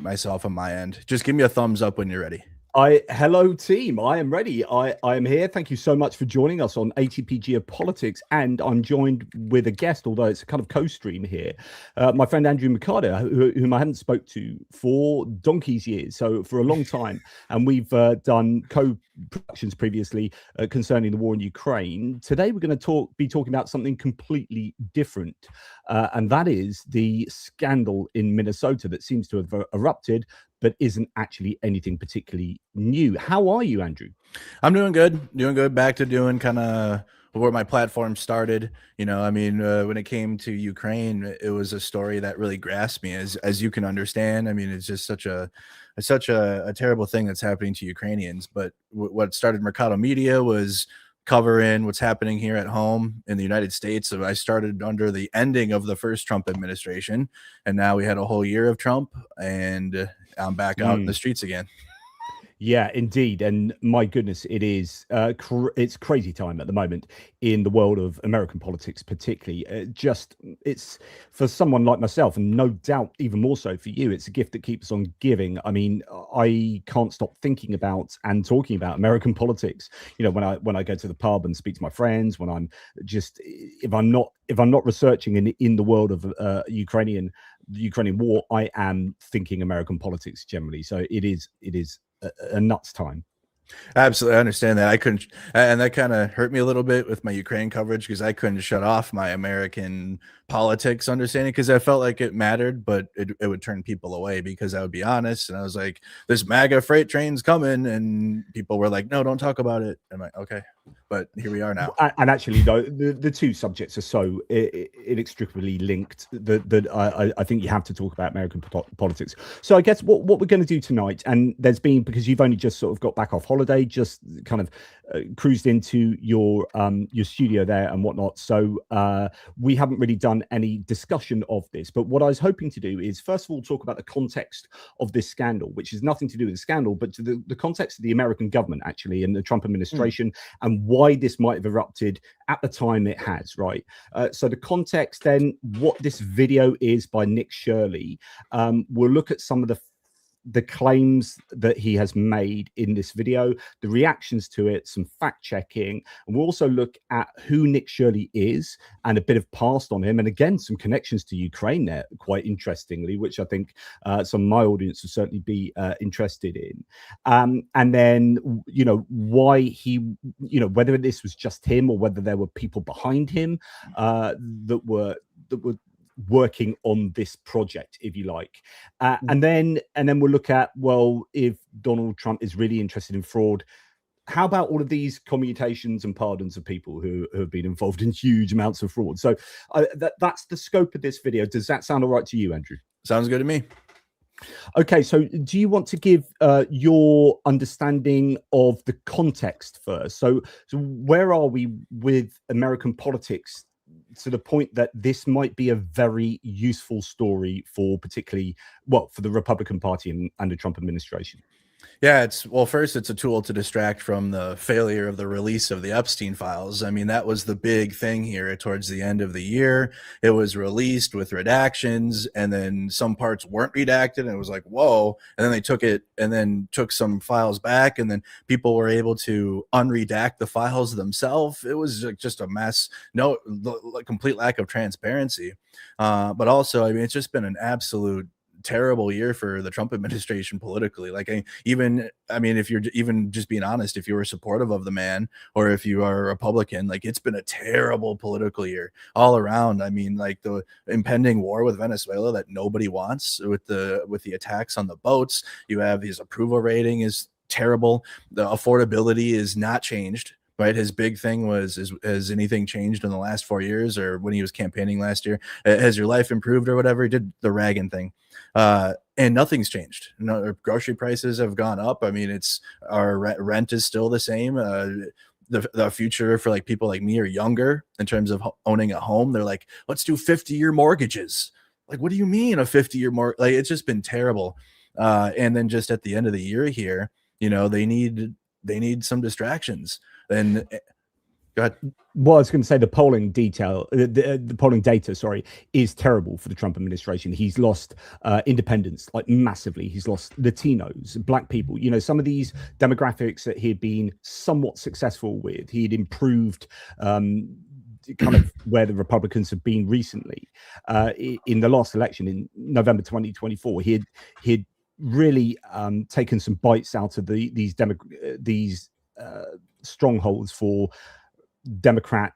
myself on my end. Just give me a thumbs up when you're ready. Hello team, I am ready. I am here. Thank you so much for joining us on ATPGEO Politics, and I'm joined with a guest, although it's a kind of co-stream here, my friend Andrew Mercado, whom I haven't spoke to for donkey's years, so for a long time, and we've done co-productions previously concerning the war in Ukraine. Today we're going to be talking about something completely different, and that is the scandal in Minnesota that seems to have erupted but isn't actually anything particularly new. How are you, Andrew? I'm doing good. Back to doing kind of where my platform started. You know, I mean, when it came to Ukraine, it was a story that really grasped me, as you can understand. I mean, it's just such a terrible thing that's happening to Ukrainians. But what started Mercado Media was covering what's happening here at home in the United States. So I started under the ending of the first Trump administration, and now we had a whole year of Trump, and I'm back out in the streets again. Yeah, indeed. And my goodness, it is it's crazy time at the moment in the world of American politics, particularly. It's for someone like myself, and no doubt even more so for you, it's a gift that keeps on giving. I mean, I can't stop thinking about and talking about American politics. You know, when I go to the pub and speak to my friends, when I'm just if I'm not researching in the world of the Ukrainian war, I am thinking American politics generally. So it is a nuts time. Absolutely, I understand that. I couldn't, and that kind of hurt me a little bit with my Ukraine coverage, because I couldn't shut off my American politics understanding, because I felt like it mattered, but it would turn people away because I would be honest. And I was like, this MAGA freight train's coming, and people were like, no, don't talk about it. I'm like, okay, but here we are now. And actually, though, the two subjects are so inextricably linked that I think you have to talk about American politics. So I guess what we're going to do tonight, and there's been, because you've only just sort of got back off holiday, just kind of cruised into your studio there and whatnot. So we haven't really done any discussion of this. But what I was hoping to do is, first of all, talk about the context of this scandal, which is nothing to do with the scandal, but to the context of the American government, actually, and the Trump administration, and why this might have erupted at the time it has, right? So the context, then, what this video is by Nick Shirley. We'll look at some of the claims that he has made in this video, the reactions to it, some fact checking, and we'll also look at who Nick Shirley is and a bit of past on him, and again some connections to Ukraine there, quite interestingly, which I think some of my audience will certainly be interested in. And then, you know, why he, you know, whether this was just him or whether there were people behind him that were working on this project, if you like, and then we'll look at, well, if Donald Trump is really interested in fraud, how about all of these commutations and pardons of people who have been involved in huge amounts of fraud? So that's the scope of this video. Does that sound all right to you, Andrew? Sounds good to me. Okay, so do you want to give your understanding of the context first? So where are we with American politics to the point that this might be a very useful story for, particularly, well, for the Republican Party and the Trump administration? Yeah, first, it's a tool to distract from the failure of the release of the Epstein files. I mean, that was the big thing here towards the end of the year. It was released with redactions, and then some parts weren't redacted, and it was like, whoa. And then they took it and then took some files back, and then people were able to unredact the files themselves. It was just a mess. No, complete lack of transparency. But also, I mean, it's just been an absolute terrible year for the Trump administration politically. Like, if you're even just being honest, if you were supportive of the man, or if you are a Republican, like, it's been a terrible political year all around. I mean, like, the impending war with Venezuela that nobody wants, with the attacks on the boats. You have his approval rating is terrible. The affordability is not changed. Right, his big thing was, has anything changed in the last 4 years, or when he was campaigning last year? Has your life improved or whatever? He did the Reagan thing, and nothing's changed. No, grocery prices have gone up. I mean, our rent is still the same. The future for, like, people like me or younger in terms of owning a home, they're like, let's do 50-year mortgages. Like, what do you mean a 50-year mortgage? Like, it's just been terrible. And then just at the end of the year here, you know, they need some distractions. And Go ahead. Well, I was going to say the polling the polling data, sorry, is terrible for the Trump administration. He's lost independents like massively. He's lost Latinos, Black people. You know, some of these demographics that he had been somewhat successful with. He had improved kind of where the Republicans have been recently. In the last election in November 2024, he had really taken some bites out of these strongholds for Democrat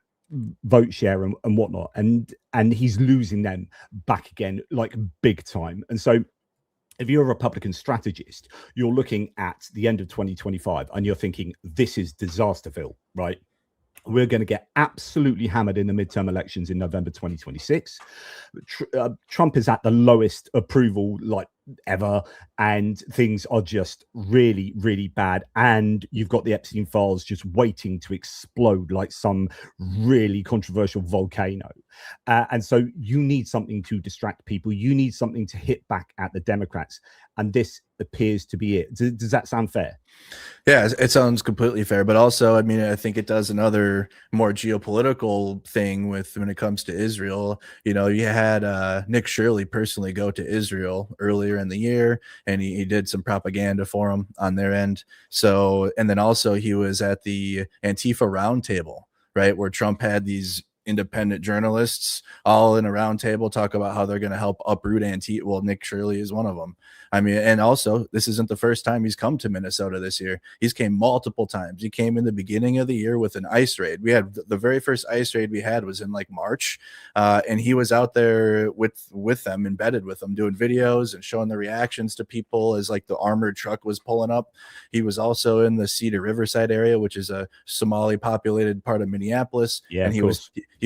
vote share and whatnot, and he's losing them back again like big time. And so if you're a Republican strategist, you're looking at the end of 2025 and you're thinking, this is disasterville, right? We're going to get absolutely hammered in the midterm elections in November 2026. Trump is at the lowest approval like ever, and things are just really, really bad. And you've got the Epstein files just waiting to explode like some really controversial volcano. And so you need something to distract people. You need something to hit back at the Democrats. And this appears to be it. Does that sound fair? Yeah, it sounds completely fair, but also, I mean, I think it does another more geopolitical thing with when it comes to Israel. You know, you had Nick Shirley personally go to Israel earlier in the year, and he did some propaganda for them on their end. So, and then also he was at the Antifa roundtable, right, where Trump had these independent journalists all in a round table talk about how they're going to help uproot Antifa. Well, Nick Shirley is one of them. I mean, and also this isn't the first time he's come to Minnesota this year. He's came multiple times. He came in the beginning of the year with an ice raid. We had the very first ice raid we had was in like March, and he was out there with them, embedded with them, doing videos and showing the reactions to people as like the armored truck was pulling up. He was also in the Cedar Riverside area, which is a Somali populated part of Minneapolis. Yeah, and he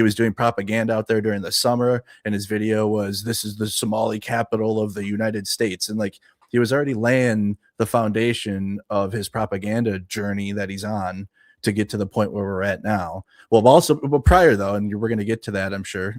was doing propaganda out there during the summer, and his video was, "This is the Somali capital of the United States," and like he was already laying the foundation of his propaganda journey that he's on to get to the point where we're at now. Well, also, but prior though, and we're going to get to that, I'm sure.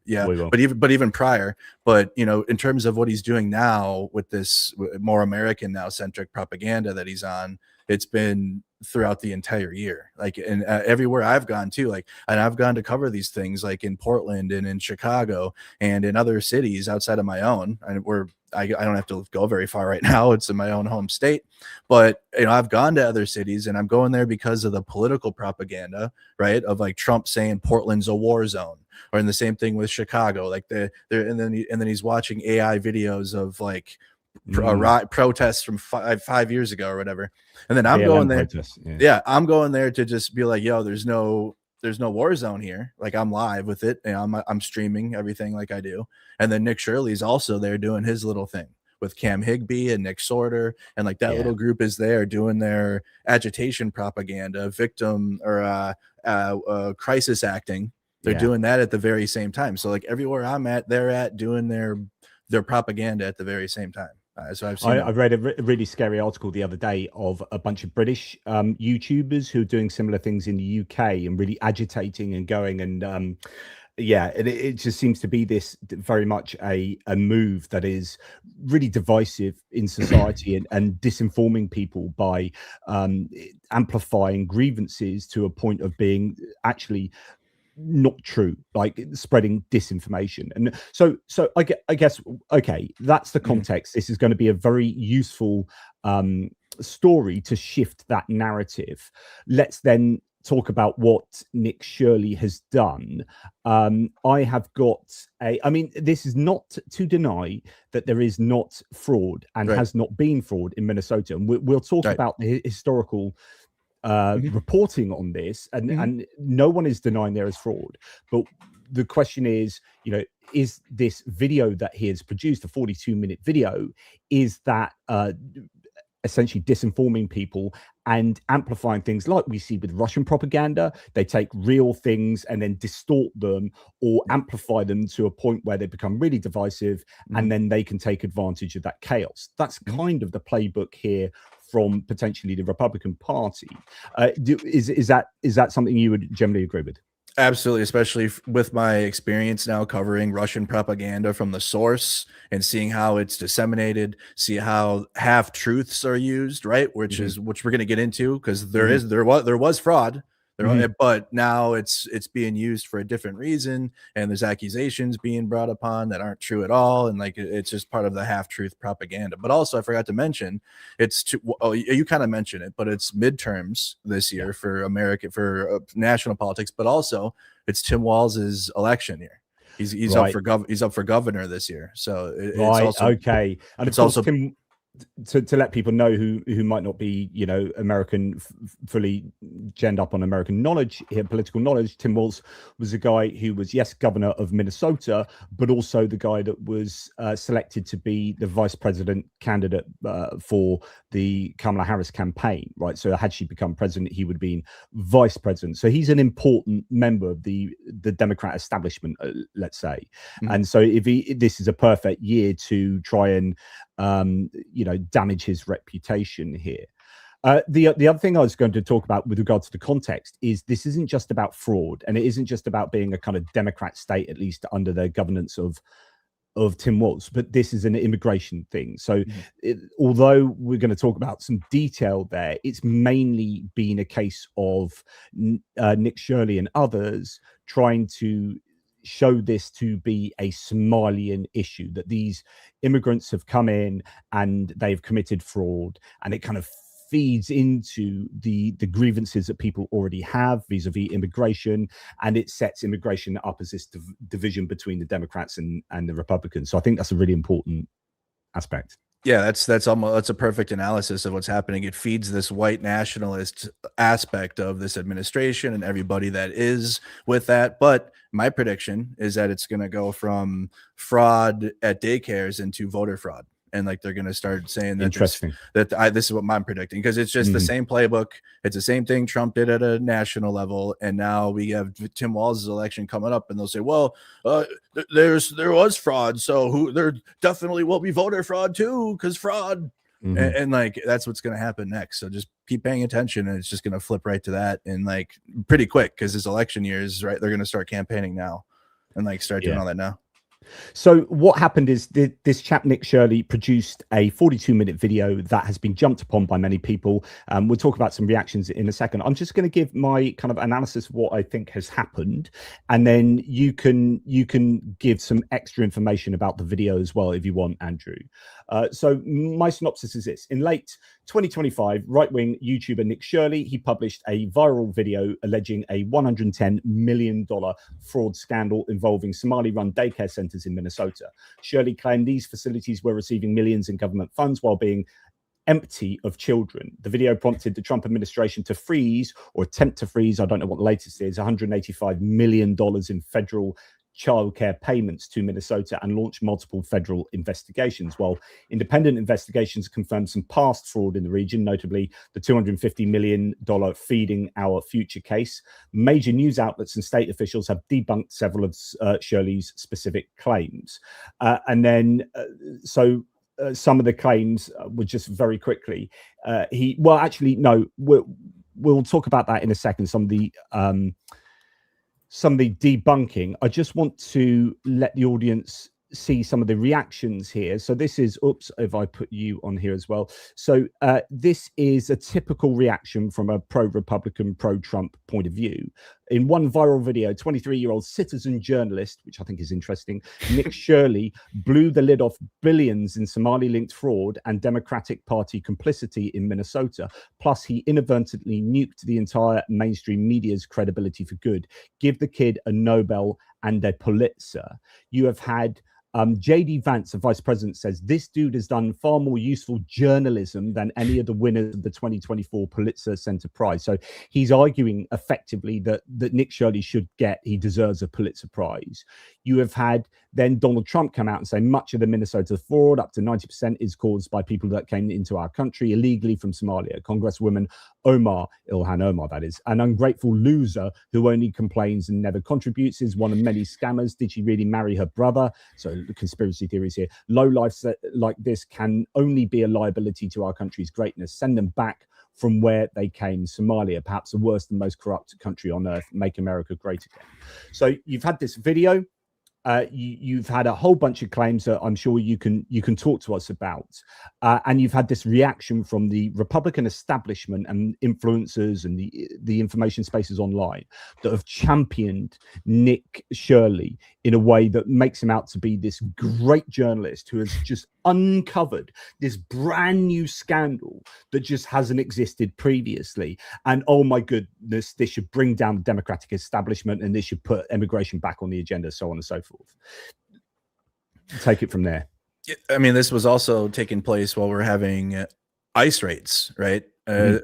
Yeah, but even prior, but you know, in terms of what he's doing now with this more American now centric propaganda that he's on, it's been throughout the entire year, like, and everywhere I've gone to, like, and I've gone to cover these things like in Portland and in Chicago and in other cities outside of my own, and I don't have to go very far right now. It's in my own home state, but you know, I've gone to other cities and I'm going there because of the political propaganda, right? Of like Trump saying Portland's a war zone, or in the same thing with Chicago, like and then he's watching AI videos of like protests from five years ago or whatever, and then I'm going there. Yeah, I'm going there to just be like, yo, there's no war zone here. Like, I'm live with it, and I'm streaming everything like I do. And then Nick Shirley's also there doing his little thing with Cam Higbee and Nick Sorter, and like that little group is there doing their agitation propaganda, victim or crisis acting. They're doing that at the very same time. So like everywhere I'm at, they're at doing their propaganda at the very same time. So I read a really scary article the other day of a bunch of British YouTubers who are doing similar things in the UK and really agitating and going, and it just seems to be this very much a move that is really divisive in society and disinforming people by amplifying grievances to a point of being actually not true, like spreading disinformation. And so I guess okay, that's the context. This is going to be a very useful story to shift that narrative. Let's then talk about what Nick Shirley has done. I have got I mean, this is not to deny that there is not fraud and has not been fraud in Minnesota, and we'll talk about the historical reporting on this, and no one is denying there is fraud, but the question is, you know, is this video that he has produced, a 42-minute video, is that essentially disinforming people and amplifying things like we see with Russian propaganda? They take real things and then distort them or amplify them to a point where they become really divisive, and then they can take advantage of that chaos. That's kind of the playbook here from potentially the Republican Party. Is that something you would generally agree with? Absolutely, especially with my experience now covering Russian propaganda from the source and seeing how it's disseminated, see how half truths are used, right? Which we're going to get into, because there was fraud. But now it's being used for a different reason, and there's accusations being brought upon that aren't true at all, and like it's just part of the half-truth propaganda. But also, I forgot to mention, you kind of mentioned it, but it's midterms this year for national politics, but also it's Tim Walz's election year. He's right. up for governor this year, so it's also okay. And of course, Tim, to let people know who might not be, you know, American, fully genned up on American knowledge here, political knowledge, Tim Walz was a guy who was, yes, governor of Minnesota, but also the guy that was selected to be the vice president candidate for the Kamala Harris campaign, right? So had she become president, he would have been vice president. So he's an important member of the Democrat establishment, let's say. And so this is a perfect year to try and you know, damage his reputation here. The other thing I was going to talk about with regard to the context is this isn't just about fraud, and it isn't just about being a kind of Democrat state, at least under the governance of Tim Walz, but this is an immigration thing. So although we're going to talk about some detail there, it's mainly been a case of Nick Shirley and others trying to show this to be a Somalian issue, that these immigrants have come in and they've committed fraud, and it kind of feeds into the grievances that people already have vis-a-vis immigration, and it sets immigration up as this division between the Democrats and the Republicans. So I think that's a really important aspect. Yeah, that's a perfect analysis of what's happening. It feeds this white nationalist aspect of this administration and everybody that is with that. But my prediction is that it's going to go from fraud at daycares into voter fraud. And like they're going to start saying that this is what I'm predicting, because it's just the same playbook. It's the same thing Trump did at a national level, and now we have Tim Walz's election coming up, and they'll say, "Well, there was fraud, so there definitely will be voter fraud too, because fraud." And like that's what's going to happen next. So just keep paying attention, and it's just going to flip right to that, and like pretty quick, because this election year is right. They're going to start campaigning now, and like start doing all that now. So what happened is this chap, Nick Shirley, produced a 42-minute video that has been jumped upon by many people. We'll talk about some reactions in a second. I'm just going to give my kind of analysis of what I think has happened, and then you can give some extra information about the video as well if you want, Andrew. So my synopsis is this. In late 2025, right-wing YouTuber Nick Shirley, he published a viral video alleging a $110 million fraud scandal involving Somali-run daycare centers in Minnesota. Shirley claimed these facilities were receiving millions in government funds while being empty of children. The video prompted the Trump administration to freeze, or attempt to freeze, I don't know what the latest is, $185 million in federal childcare payments to Minnesota, and launched multiple federal investigations. While independent investigations confirmed some past fraud in the region, notably the $250 million Feeding Our Future case, major news outlets and state officials have debunked several of Shirley's specific claims. Some of the claims were just very quickly. We'll talk about that in a second. Some of the debunking. I just want to let the audience see some of the reactions here. So this is, if I put you on here as well. So this is a typical reaction from a pro-Republican, pro-Trump point of view. In one viral video, 23-year-old citizen journalist, which I think is interesting, Nick Shirley blew the lid off billions in Somali-linked fraud and Democratic Party complicity in Minnesota. Plus, he inadvertently nuked the entire mainstream media's credibility for good. Give the kid a Nobel and a Pulitzer. You have had JD Vance, the vice president, says this dude has done far more useful journalism than any of the winners of the 2024 Pulitzer Center Prize. So he's arguing effectively that Nick Shirley he deserves a Pulitzer Prize. You have had then Donald Trump come out and say much of the Minnesota fraud, up to 90%, is caused by people that came into our country illegally from Somalia. Congresswoman Ilhan Omar, that is, an ungrateful loser who only complains and never contributes, is one of many scammers. Did she really marry her brother? So the conspiracy theories here. Lowlifes like this can only be a liability to our country's greatness. Send them back from where they came, Somalia, perhaps the worst and most corrupt country on earth. Make America great again. So you've had this video. you've had a whole bunch of claims that I'm sure you can talk to us about, and you've had this reaction from the Republican establishment and influencers and the information spaces online that have championed Nick Shirley in a way that makes him out to be this great journalist who has just uncovered this brand new scandal that just hasn't existed previously. And oh my goodness, this should bring down the Democratic establishment and this should put immigration back on the agenda, so on and so forth. Take it from there. I mean, this was also taking place while we're having ICE raids, right?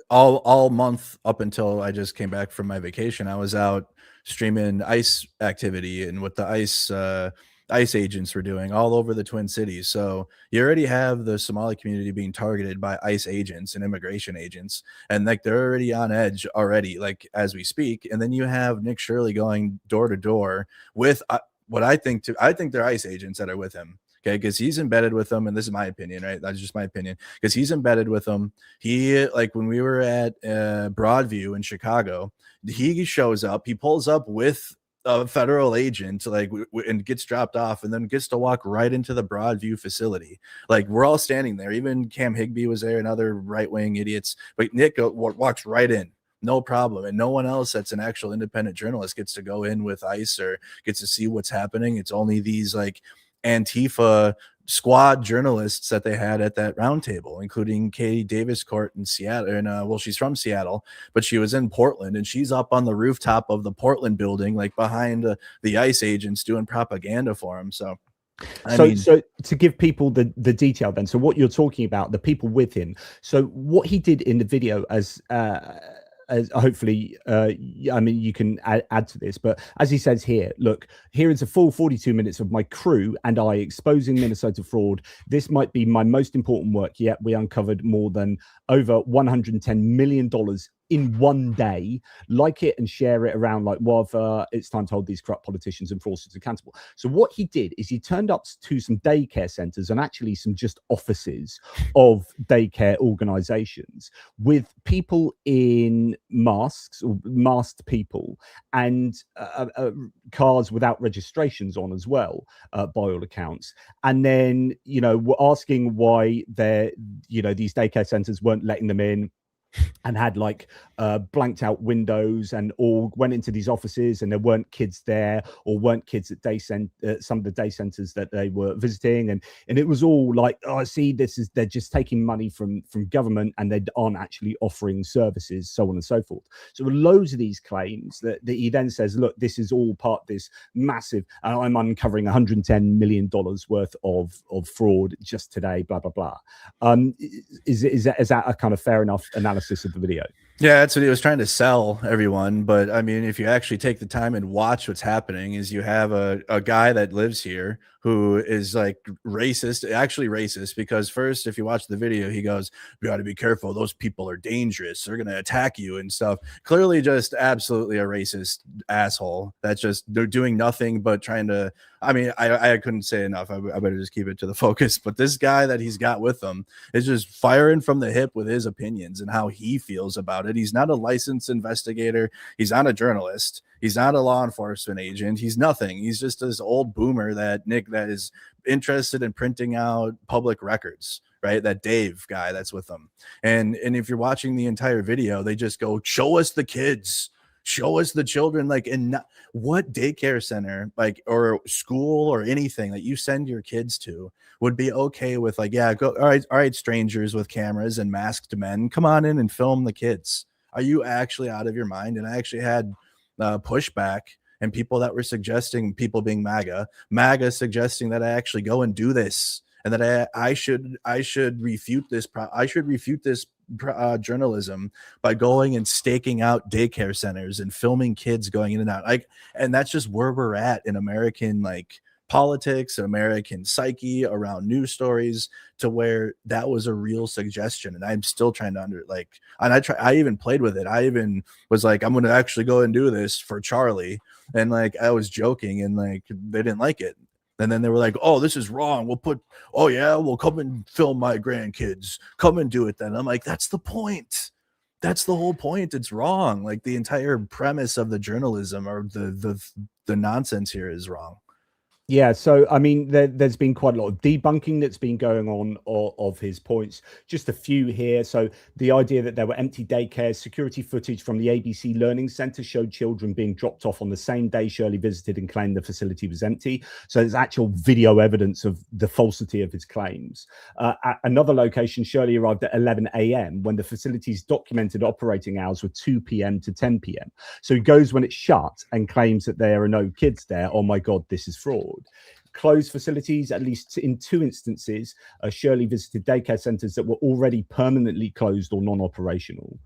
All month up until I just came back from my vacation, I was out streaming ICE activity and what the ICE agents were doing all over the Twin Cities. So you already have the Somali community being targeted by ICE agents and immigration agents, and like they're already on edge already, like as we speak. And then you have Nick Shirley going door to door with what I think they're ICE agents that are with him. Okay, because he's embedded with them, and this is my opinion, right? That's just my opinion. Because he's embedded with them. He, like when we were at Broadview in Chicago, he shows up, he pulls up with a federal agent, like, and gets dropped off, and then gets to walk right into the Broadview facility. Like we're all standing there. Even Cam Higbee was there, and other right wing idiots. But Nick walks right in. No problem. And no one else that's an actual independent journalist gets to go in with ICE or gets to see what's happening. It's only these like Antifa squad journalists that they had at that roundtable, including Katie Davis Court in Seattle. And well, she's from Seattle, but she was in Portland, and she's up on the rooftop of the Portland building, like behind the ICE agents doing propaganda for him. So so to give people the detail then, so what you're talking about, the people with him, so what he did in the video, as hopefully I mean you can add to this, but as he says here, look, here is a full 42 minutes of my crew and I exposing Minnesota fraud. This might be my most important work yet. We uncovered more than over $110 million in one day. Like it and share it around like wildfire. It's time to hold these corrupt politicians and fraudsters accountable. So what he did is he turned up to some daycare centers and actually some just offices of daycare organizations with people in masks, or masked people, and cars without registrations on as well, by all accounts. And then, you know, we're asking why they're, you know, these daycare centers weren't letting them in, and had like blanked out windows, and all went into these offices and there weren't kids there, or weren't kids at some of the day centers that they were visiting, and it was all like, oh, see, this is, they're just taking money from government and they aren't actually offering services, so on and so forth. So loads of these claims that he then says, look, this is all part of this massive, and I'm uncovering $110 million worth of fraud just today, blah blah blah. Is that a kind of fair enough analysis of the video? Yeah, that's what he was trying to sell everyone. But I mean, if you actually take the time and watch what's happening, is you have a guy that lives here who is like racist, actually racist, because first, if you watch the video, he goes, you got to be careful. Those people are dangerous. They're going to attack you and stuff. Clearly just absolutely a racist asshole. That's just, they're doing nothing but trying to, I mean, I couldn't say enough. I better just keep it to the focus. But this guy that he's got with him is just firing from the hip with his opinions and how he feels about it. He's not a licensed investigator. He's not a journalist. He's not a law enforcement agent. He's nothing. He's just this old boomer that is interested in printing out public records, right? That Dave guy that's with them. And if you're watching the entire video, they just go, show us the kids. Show us the children. Like, in what daycare center, like, or school or anything that you send your kids to would be okay with, like, yeah, go, all right, strangers with cameras and masked men, come on in and film the kids. Are you actually out of your mind? And I actually had pushback and people that were suggesting, people being MAGA suggesting that I actually go and do this, and that I should refute this. I should refute this journalism by going and staking out daycare centers and filming kids going in and out. Like, and that's just where we're at in American, like, politics, American psyche around news stories, to where that was a real suggestion. And I'm still trying to I even played with it. I even was like, I'm going to actually go and do this for Charlie. And like, I was joking, and like, they didn't like it. And then they were like, oh, this is wrong. We'll come and film my grandkids. Come and do it then. I'm like, that's the point. That's the whole point. It's wrong. Like, the entire premise of the journalism or the nonsense here is wrong. Yeah, so I mean, there's been quite a lot of debunking that's been going on of his points. Just a few here. So the idea that there were empty daycares, security footage from the ABC Learning Centre showed children being dropped off on the same day Shirley visited and claimed the facility was empty. So there's actual video evidence of the falsity of his claims. At another location, Shirley arrived at 11 a.m. when the facility's documented operating hours were 2 p.m. to 10 p.m. So he goes when it's shut and claims that there are no kids there. Oh my God, this is fraud. Closed facilities, at least in 2 instances, Shirley visited daycare centres that were already permanently closed or non-operational.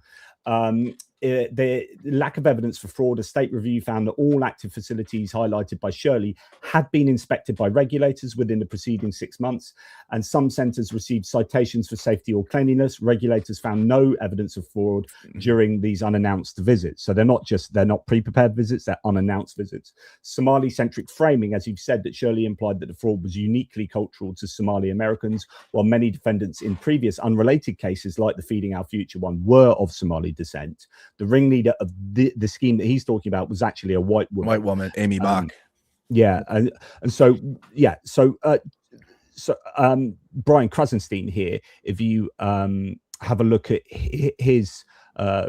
The lack of evidence for fraud. A state review found that all active facilities highlighted by Shirley had been inspected by regulators within the preceding 6 months, and some centres received citations for safety or cleanliness. Regulators found no evidence of fraud during these unannounced visits. So they're not pre-prepared visits, they're unannounced visits. Somali-centric framing, as you've said, that Shirley implied that the fraud was uniquely cultural to Somali Americans, while many defendants in previous unrelated cases, like the Feeding Our Future one, were of Somali descent. The ringleader of the scheme that he's talking about was actually a white woman, Amy Bach. Yeah, and so Brian Krasenstein here, if you have a look at his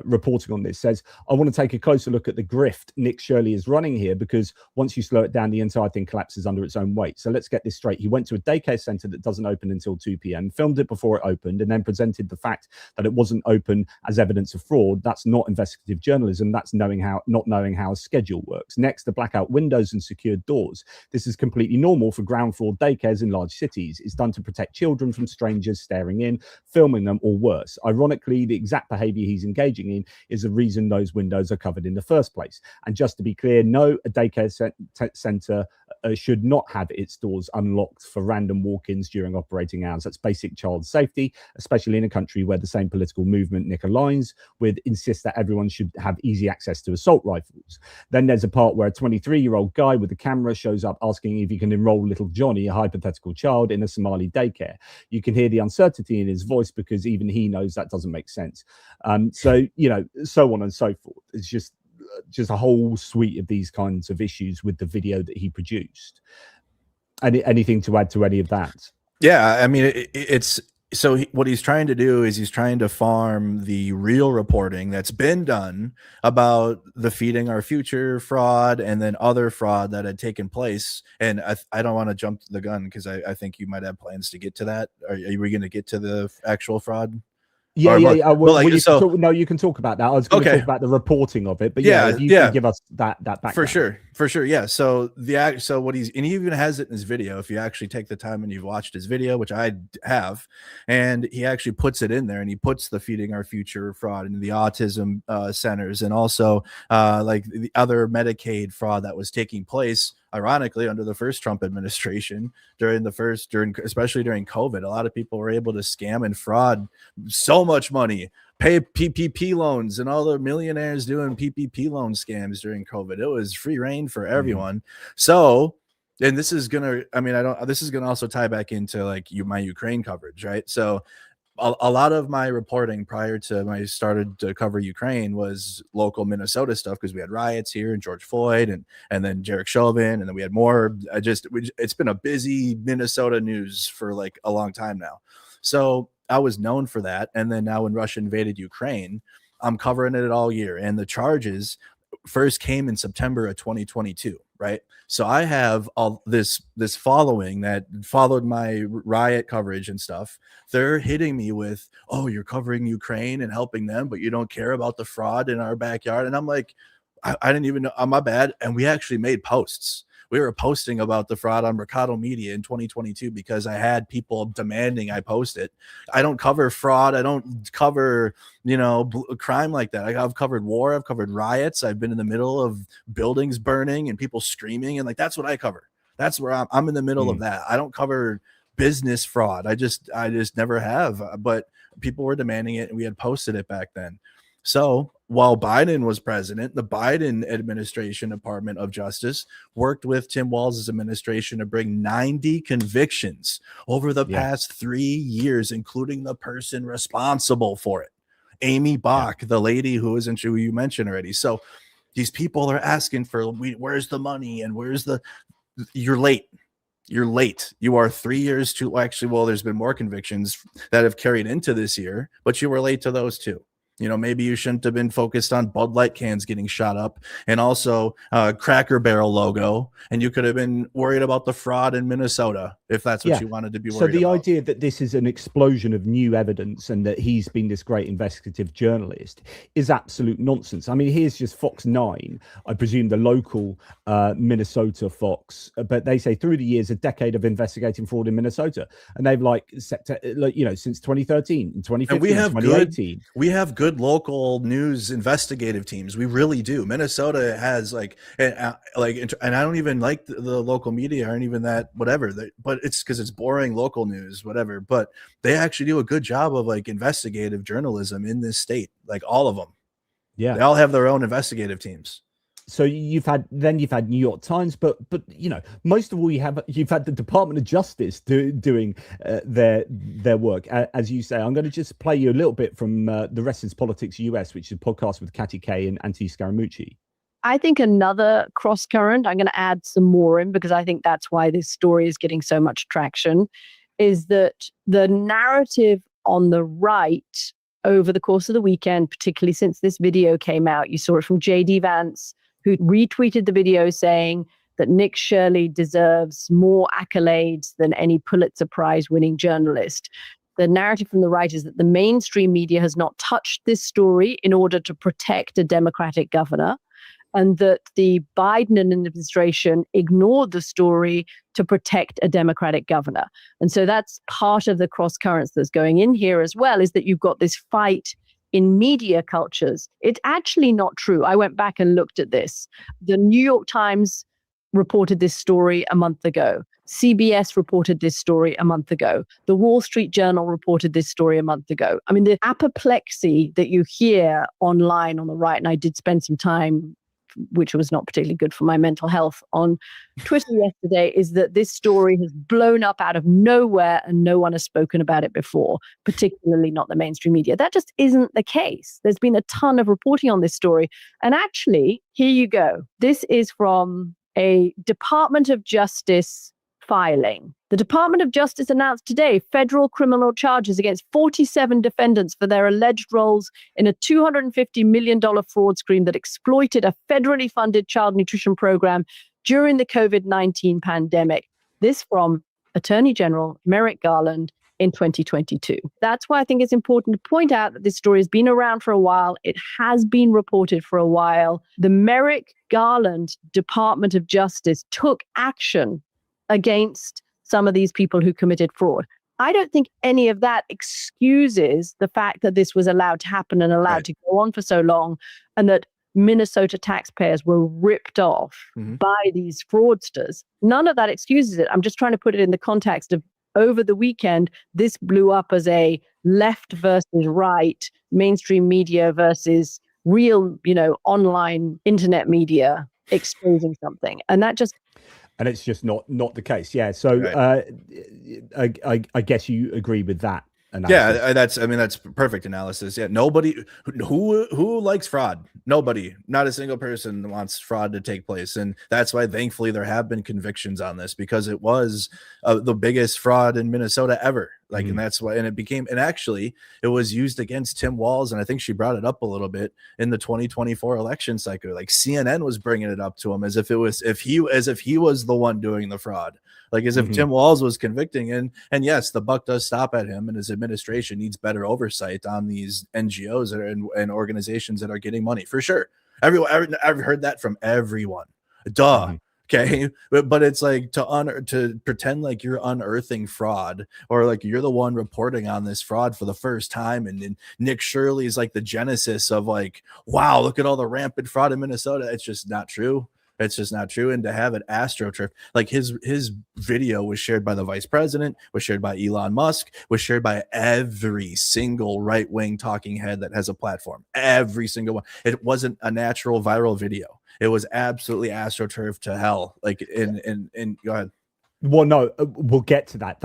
reporting on this, says, I want to take a closer look at the grift Nick Shirley is running here, because once you slow it down, the entire thing collapses under its own weight. So let's get this straight. He went to a daycare center that doesn't open until 2 p.m., filmed it before it opened, and then presented the fact that it wasn't open as evidence of fraud. That's not investigative journalism. That's not knowing how a schedule works. Next, the blackout windows and secured doors. This is completely normal for ground floor daycares in large cities. It's done to protect children from strangers staring in, filming them, or worse. Ironically, the exact behavior he's engaging in is the reason those windows are covered in the first place. And just to be clear, no, a daycare center should not have its doors unlocked for random walk-ins during operating hours. That's basic child safety, especially in a country where the same political movement Nick aligns with insists that everyone should have easy access to assault rifles. Then there's a part where a 23-year-old guy with a camera shows up asking if he can enroll little Johnny, a hypothetical child, in a Somali daycare. You can hear the uncertainty in his voice because even he knows that doesn't make sense. So on and so forth. It's just a whole suite of these kinds of issues with the video that he produced. Anything to add to any of that? Yeah, I mean, it's so what he's trying to do is he's trying to farm the real reporting that's been done about the Feeding Our Future fraud and then other fraud that had taken place. And I don't want to jump the gun because I think you might have plans to get to that. Are we going to get to the actual fraud? Yeah. You can talk about that. I was going to talk about the reporting of it, but if you can give us that background. For sure. Yeah. So what he even has it in his video. If you actually take the time and you've watched his video, which I have, and he actually puts it in there, and he puts the Feeding Our Future fraud and the autism centers, and also like the other Medicaid fraud that was taking place, ironically, under the first Trump administration, especially during COVID. A lot of people were able to scam and fraud so much money, pay PPP loans, and all the millionaires doing PPP loan scams during COVID. It was free reign for everyone. So, and this is gonna also tie back into like my Ukraine coverage, right? So a lot of my reporting prior to when I started to cover Ukraine was local Minnesota stuff, because we had riots here and George Floyd and then Derek Chauvin, and then we had more. It's been a busy Minnesota news for like a long time now. So I was known for that. And then now when Russia invaded Ukraine, I'm covering it all year. And the charges first came in September of 2022, right? So I have all this following that followed my riot coverage and stuff. They're hitting me with, oh, you're covering Ukraine and helping them, but you don't care about the fraud in our backyard. And I'm like, I didn't even know. My bad. And we actually made posts. We were posting about the fraud on Mercado Media in 2022 because I had people demanding I post it. I don't cover fraud. I don't cover, crime like that. I've covered war. I've covered riots. I've been in the middle of buildings burning and people screaming. And like, that's what I cover. That's where I'm in the middle of that. I don't cover business fraud. I just never have, but people were demanding it and we had posted it back then. So while Biden was president, the Biden administration, Department of Justice, worked with Tim Walz's administration to bring 90 convictions over the past 3 years, including the person responsible for it, Amy Bach, the lady who you mentioned already. So these people are asking for, where's the money and where's the you're late. You're late. You are 3 years too. Actually, well, there's been more convictions that have carried into this year, but you were late to those too. You know, maybe you shouldn't have been focused on Bud Light cans getting shot up and also Cracker Barrel logo. And you could have been worried about the fraud in Minnesota if that's what you wanted to be worried about. So the idea that this is an explosion of new evidence and that he's been this great investigative journalist is absolute nonsense. I mean, here's just Fox 9, I presume the local Minnesota Fox, but they say through the years, a decade of investigating fraud in Minnesota. And they've since 2013 and 2015, and we have 2018. We have good local news investigative teams. We really do. Minnesota has and I don't even like the local media aren't even that whatever, but it's because it's boring local news, whatever. But they actually do a good job of investigative journalism in this state, all of them. Yeah, they all have their own investigative teams. So you've had New York Times, but most of all you've had the Department of Justice doing their work. As you say, I'm going to just play you a little bit from the Rest is Politics US, which is a podcast with Katty Kay and Anthony Scaramucci. I think another cross current, I'm going to add some more in because I think that's why this story is getting so much traction, is that the narrative on the right over the course of the weekend, particularly since this video came out, you saw it from JD Vance, who retweeted the video saying that Nick Shirley deserves more accolades than any Pulitzer Prize winning journalist. The narrative from the right is that the mainstream media has not touched this story in order to protect a Democratic governor, and that the Biden administration ignored the story to protect a Democratic governor. And so that's part of the cross currents that's going in here as well, is that you've got this fight in media cultures. It's actually not true. I went back and looked at this. The New York Times reported this story a month ago. CBS reported this story a month ago. The Wall Street Journal reported this story a month ago. I mean, the apoplexy that you hear online on the right, and I did spend some time, which was not particularly good for my mental health, on Twitter yesterday, is that this story has blown up out of nowhere and no one has spoken about it before, particularly not the mainstream media. That just isn't the case. There's been a ton of reporting on this story. And actually, here you go. This is from a Department of Justice filing. The Department of Justice announced today federal criminal charges against 47 defendants for their alleged roles in a $250 million fraud scheme that exploited a federally funded child nutrition program during the COVID-19 pandemic. This from Attorney General Merrick Garland in 2022. That's why I think it's important to point out that this story has been around for a while. It has been reported for a while. The Merrick Garland Department of Justice took action against some of these people who committed fraud. I don't think any of that excuses the fact that this was allowed to happen and allowed to go on for so long, and that Minnesota taxpayers were ripped off by these fraudsters. None of that excuses it. I'm just trying to put it in the context of over the weekend, this blew up as a left versus right, mainstream media versus real, online internet media exposing something. And that just... And it's just not the case. Yeah. So I guess you agree with that analysis. Yeah, that's perfect analysis. Yeah. Nobody who likes fraud. Nobody, not a single person wants fraud to take place. And that's why thankfully there have been convictions on this, because it was the biggest fraud in Minnesota ever. And that's why, and actually it was used against Tim Walz. And I think she brought it up a little bit in the 2024 election cycle. CNN was bringing it up to him as if he was the one doing the fraud, as if Tim Walz was convicting. And yes, the buck does stop at him, and his administration needs better oversight on these NGOs and organizations that are getting money, for sure. I've heard that from everyone. Duh. Okay, but it's to pretend like you're unearthing fraud, or you're the one reporting on this fraud for the first time, and then Nick Shirley is the genesis of wow, look at all the rampant fraud in Minnesota. It's just not true. It's just not true. And to have it astroturf, his video was shared by the vice president, was shared by Elon Musk, was shared by every single right-wing talking head that has a platform. Every single one. It wasn't a natural viral video. It was absolutely astroturf to hell. And go ahead. Well, no, we'll get to that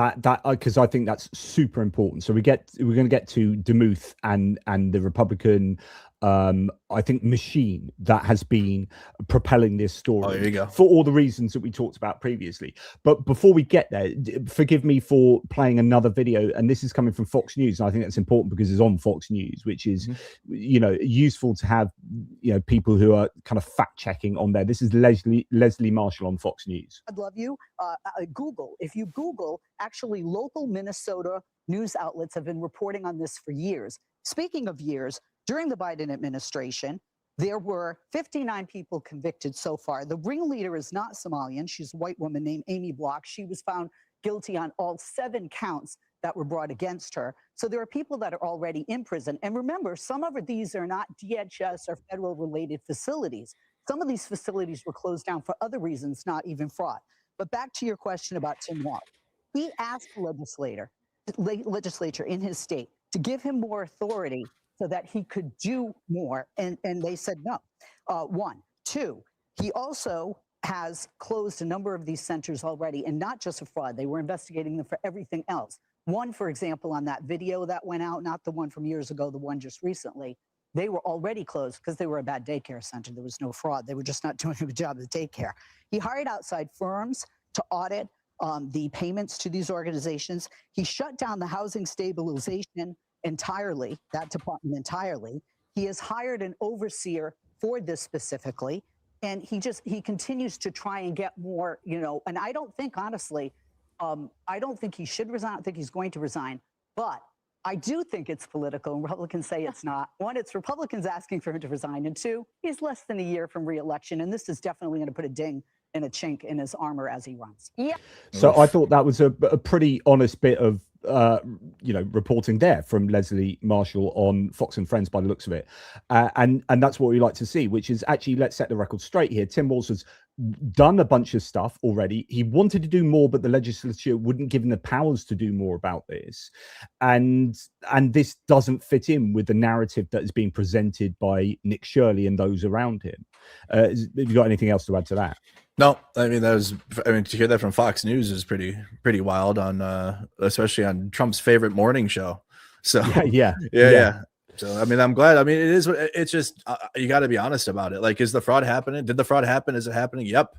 because I think that's super important. So we're going to get to Demuth and the Republican I think, machine that has been propelling this story. Oh, there you go. For all the reasons that we talked about previously. But before we get there, forgive me for playing another video, and this is coming from Fox News, and I think that's important because it's on Fox News, which is, you know, useful to have, you know, people who are kind of fact checking on there. This is Leslie Marshall on Fox News. I'd love you. Google, if you Google, actually local Minnesota news outlets have been reporting on this for years. Speaking of years, during the Biden administration, there were 59 people convicted so far. The ringleader is not Somalian. She's a white woman named Amy Block. She was found guilty on all 7 counts that were brought against her. So there are people that are already in prison. And remember, some of these are not DHS or federal related facilities. Some of these facilities were closed down for other reasons, not even fraud. But back to your question about Tim Walz. He asked the legislature in his state to give him more authority so that he could do more. And they said no. 1. 2, he also has closed a number of these centers already, and not just for fraud. They were investigating them for everything else. One, for example, on that video that went out, not the one from years ago, the one just recently, they were already closed because they were a bad daycare center. There was no fraud. They were just not doing a good job of the daycare. He hired outside firms to audit the payments to these organizations. He shut down the housing stabilization entirely, that department entirely. He has hired an overseer for this specifically, and he continues to try and get more, you know, and I don't think, honestly, I don't think he should resign. I don't think he's going to resign, but I do think it's political, and Republicans say it's not. 1, it's Republicans asking for him to resign, and 2, he's less than a year from re-election, and this is definitely going to put a ding and a chink in his armor as he runs. Yeah. So I thought that was a pretty honest bit of you know, reporting there from Leslie Marshall on Fox and Friends by the looks of it, and that's what we like to see, which is actually, let's set the record straight here. Tim Walz has done a bunch of stuff already. He wanted to do more, but the legislature wouldn't give him the powers to do more about this, and this doesn't fit in with the narrative that is being presented by Nick Shirley and those around him. Have you got anything else to add to that? No, I mean, to hear that from Fox News is pretty wild, on especially on Trump's favorite morning show. So yeah. So I mean, I'm glad. I mean, it's just you got to be honest about it. Like, is the fraud happening? Did the fraud happen? Is it happening? Yep.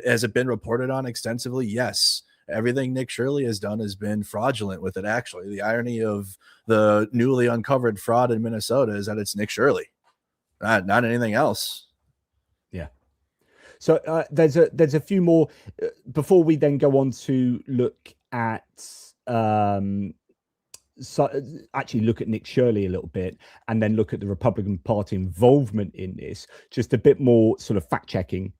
Has it been reported on extensively? Yes. Everything Nick Shirley has done has been fraudulent with it. Actually, the irony of the newly uncovered fraud in Minnesota is that it's Nick Shirley, not anything else. Yeah. So there's a few more before we then go on to look at actually look at Nick Shirley a little bit, and then look at the Republican Party involvement in this. Just a bit more sort of fact checking,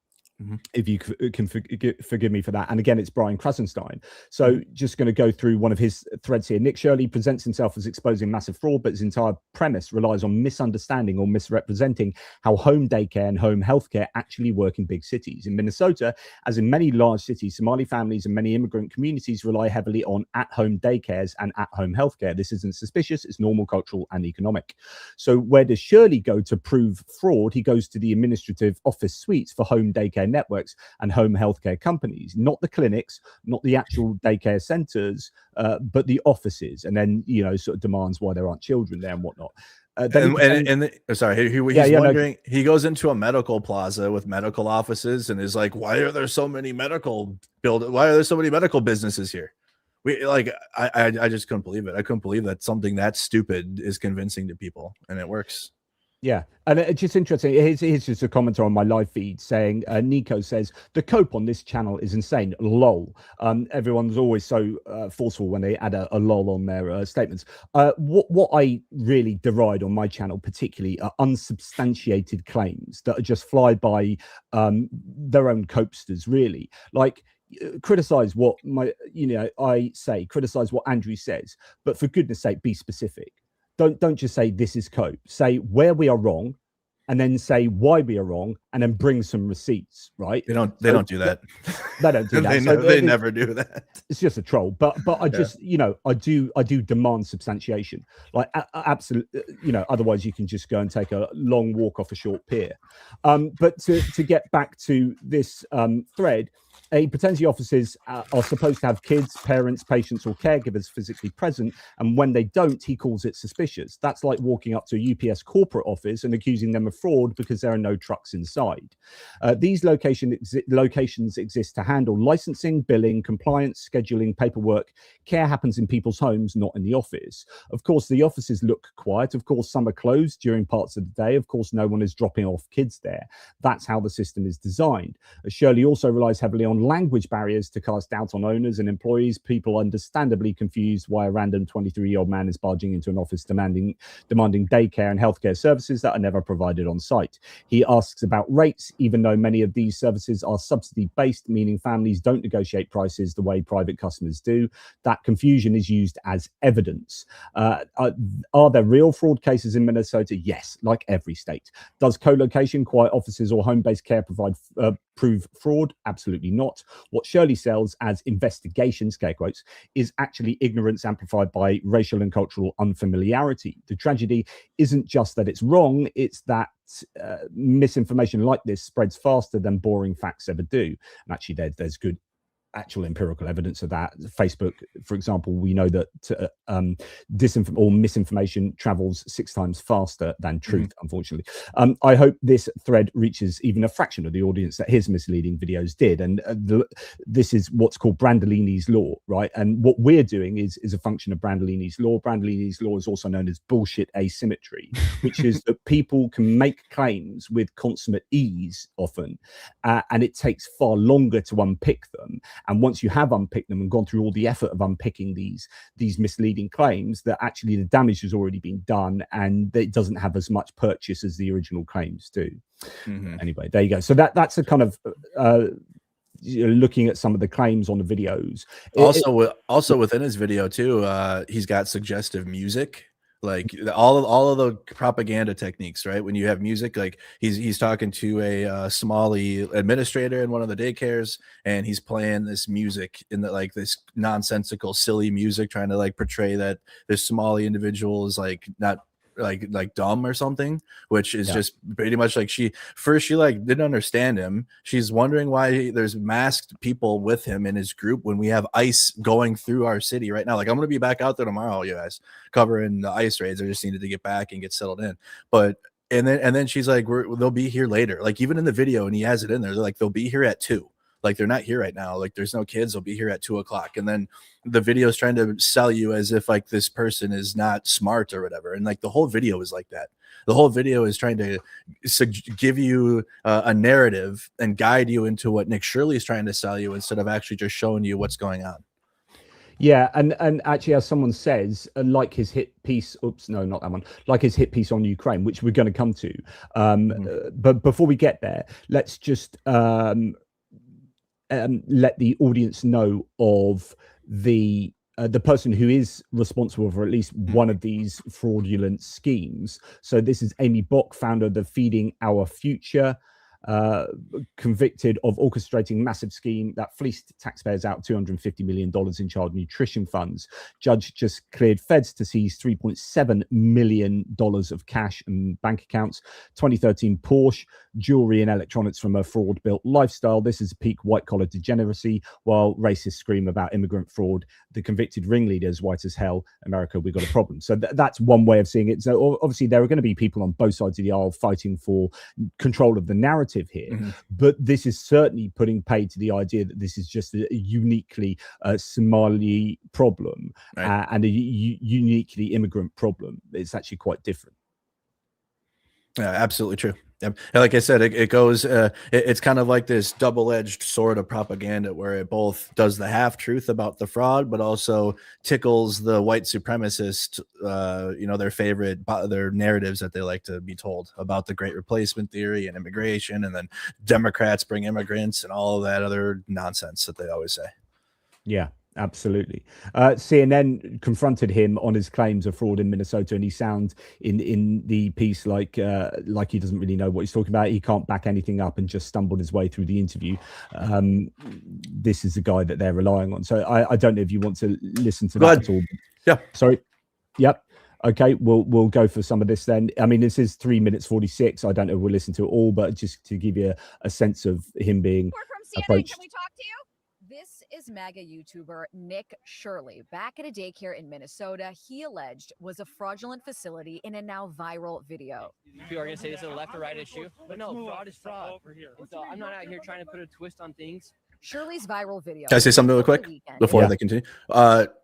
if you can forgive me for that. And again, it's Brian Krasenstein. So just going to go through one of his threads here. Nick Shirley presents himself as exposing massive fraud, but his entire premise relies on misunderstanding or misrepresenting how home daycare and home healthcare actually work in big cities. In Minnesota, as in many large cities, Somali families and many immigrant communities rely heavily on at-home daycares and at-home healthcare. This isn't suspicious, it's normal, cultural, and economic. So where does Shirley go to prove fraud? He goes to the administrative office suites for home daycare networks and home healthcare companies, not the clinics, not the actual daycare centers, but the offices, and then, you know, sort of demands why there aren't children there and whatnot. He goes into a medical plaza with medical offices and is like, why are there so many medical businesses here? I just couldn't believe it. I couldn't believe that something that stupid is convincing to people, and it works. Yeah, and it's just interesting. Here's just a commenter on my live feed saying, Nico says, the cope on this channel is insane. Lol. Everyone's always so forceful when they add a lol on their statements. What I really deride on my channel particularly are unsubstantiated claims that are just fly by their own copesters, really. Like, criticize what I say, criticize what Andrew says, but for goodness sake, be specific. Don't just say this is cope. Say where we are wrong, and then say why we are wrong, and then bring some receipts. Right? They don't do that. They don't do that. They never do that. It's just a troll. But I just I do demand substantiation. Like absolutely. Otherwise you can just go and take a long walk off a short pier. But to get back to this thread. He pretends the officers are supposed to have kids, parents, patients, or caregivers physically present, and when they don't, he calls it suspicious. That's like walking up to a UPS corporate office and accusing them of fraud because there are no trucks inside. These locations exist to handle licensing, billing, compliance, scheduling, paperwork. Care happens in people's homes, not in the office. Of course, the offices look quiet. Of course, some are closed during parts of the day. Of course, no one is dropping off kids there. That's how the system is designed. Shirley also relies heavily on language barriers to cast doubt on owners and employees. People understandably confused why a random 23-year-old man is barging into an office demanding daycare and healthcare services that are never provided on site. He asks about rates, even though many of these services are subsidy-based, meaning families don't negotiate prices the way private customers do. That confusion is used as evidence. Are there real fraud cases in Minnesota? Yes, like every state. Does co-location, quiet offices, or home-based care prove fraud? Absolutely not. What Shirley sells as investigations, scare quotes, is actually ignorance amplified by racial and cultural unfamiliarity. The tragedy isn't just that it's wrong, it's that misinformation like this spreads faster than boring facts ever do. And actually, there's good actual empirical evidence of that. Facebook, for example, we know that misinformation travels 6 times faster than truth, unfortunately. I hope this thread reaches even a fraction of the audience that his misleading videos did. And this is what's called Brandolini's law, right? And what we're doing is a function of Brandolini's law. Brandolini's law is also known as bullshit asymmetry, which is that people can make claims with consummate ease often, and it takes far longer to unpick them. And once you have unpicked them and gone through all the effort of unpicking these misleading claims, that actually the damage has already been done and it doesn't have as much purchase as the original claims do. Anyway, there you go. So that's a kind of looking at some of the claims on the videos. Also within his video too, he's got suggestive music. Like all of the propaganda techniques, right? When you have music, like he's talking to a Somali administrator in one of the daycares, and he's playing this music in the like this nonsensical, silly music, trying to like portray that this Somali individual is like not like dumb or something, which is just pretty much like she like didn't understand him. She's wondering why there's masked people with him in his group when we have ICE going through our city right now. Like, I'm gonna be back out there tomorrow, you guys, covering the ICE raids. I just needed to get back and get settled in. But and then she's like, they'll be here later. Like, even in the video, and he has it in there, they're like, they'll be here at 2. Like, they're not here right now. Like, there's no kids. They'll be here at 2 o'clock. And then the video is trying to sell you as if like this person is not smart or whatever. And like the whole video is like that. The whole video is trying to give you a narrative and guide you into what Nick Shirley is trying to sell you, instead of actually just showing you what's going on. Yeah, and actually, as someone says, like his hit piece, not that one, like his hit piece on Ukraine, which we're going to come to. But before we get there, let's just let the audience know of the person who is responsible for at least one of these fraudulent schemes. So this is Amy Bock, founder of the Feeding Our Future, convicted of orchestrating massive scheme that fleeced taxpayers out $250 million in child nutrition funds. Judge just cleared feds to seize $3.7 million of cash and bank accounts, 2013 Porsche, jewelry and electronics from a fraud-built lifestyle. This is peak white-collar degeneracy, while racists scream about immigrant fraud. The convicted ringleader is white as hell. America, we've got a problem. So that's one way of seeing it. So obviously there are going to be people on both sides of the aisle fighting for control of the narrative here, but this is certainly putting paid to the idea that this is just a uniquely Somali problem, right, and a uniquely immigrant problem. It's actually quite different. Yeah, absolutely true. And like I said, it goes, it's kind of like this double-edged sword of propaganda, where it both does the half-truth about the fraud, but also tickles the white supremacist, their narratives that they like to be told about the Great Replacement theory and immigration, and then Democrats bring immigrants and all of that other nonsense that they always say. Yeah. Absolutely. CNN confronted him on his claims of fraud in Minnesota, and he sounds in the piece like he doesn't really know what he's talking about. He can't back anything up and just stumbled his way through the interview. This is the guy that they're relying on. So I don't know if you want to listen to that at all. Yeah. Sorry. Yep. Okay, we'll go for some of this then. I mean, this is 3 minutes 46. I don't know if we'll listen to it all, but just to give you a sense of him being Report from CNN. approached. Can we talk to you? This is MAGA YouTuber Nick Shirley back at a daycare in Minnesota. He alleged was a fraudulent facility in a now viral video. People are going to say this is a left or right issue, but no, fraud is fraud. And so I'm not out here trying to put a twist on things. Shirley's viral video. Can I say something real quick before they continue?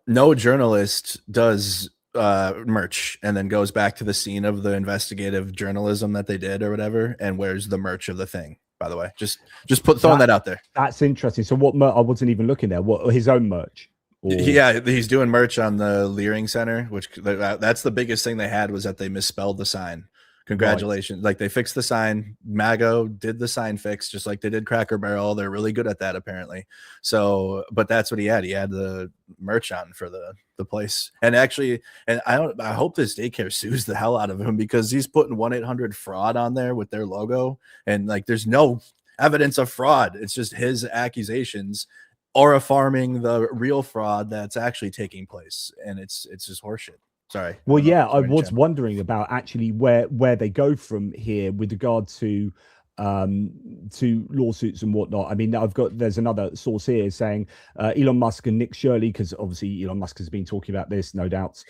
No journalist does merch and then goes back to the scene of the investigative journalism that they did or whatever and wears the merch of the thing. By the way, just throwing that out there. That's interesting. So what I wasn't even looking there. What his own merch? Or... Yeah, he's doing merch on the Leering Center, which that's the biggest thing they had was that they misspelled the sign. Congratulations. Right. Like they fixed the sign. Mago did the sign fix just like they did Cracker Barrel. They're really good at that apparently. So, but that's what he had. He had the merch on for the place. And actually, and I hope this daycare sues the hell out of him because he's putting 1-800-FRAUD on there with their logo. And like, there's no evidence of fraud. It's just his accusations or affirming the real fraud that's actually taking place. And it's just horseshit. Sorry. Well, yeah, I was wondering about actually where they go from here with regard to lawsuits and whatnot. I mean, there's another source here saying Elon Musk and Nick Shirley, because obviously Elon Musk has been talking about this, no doubts,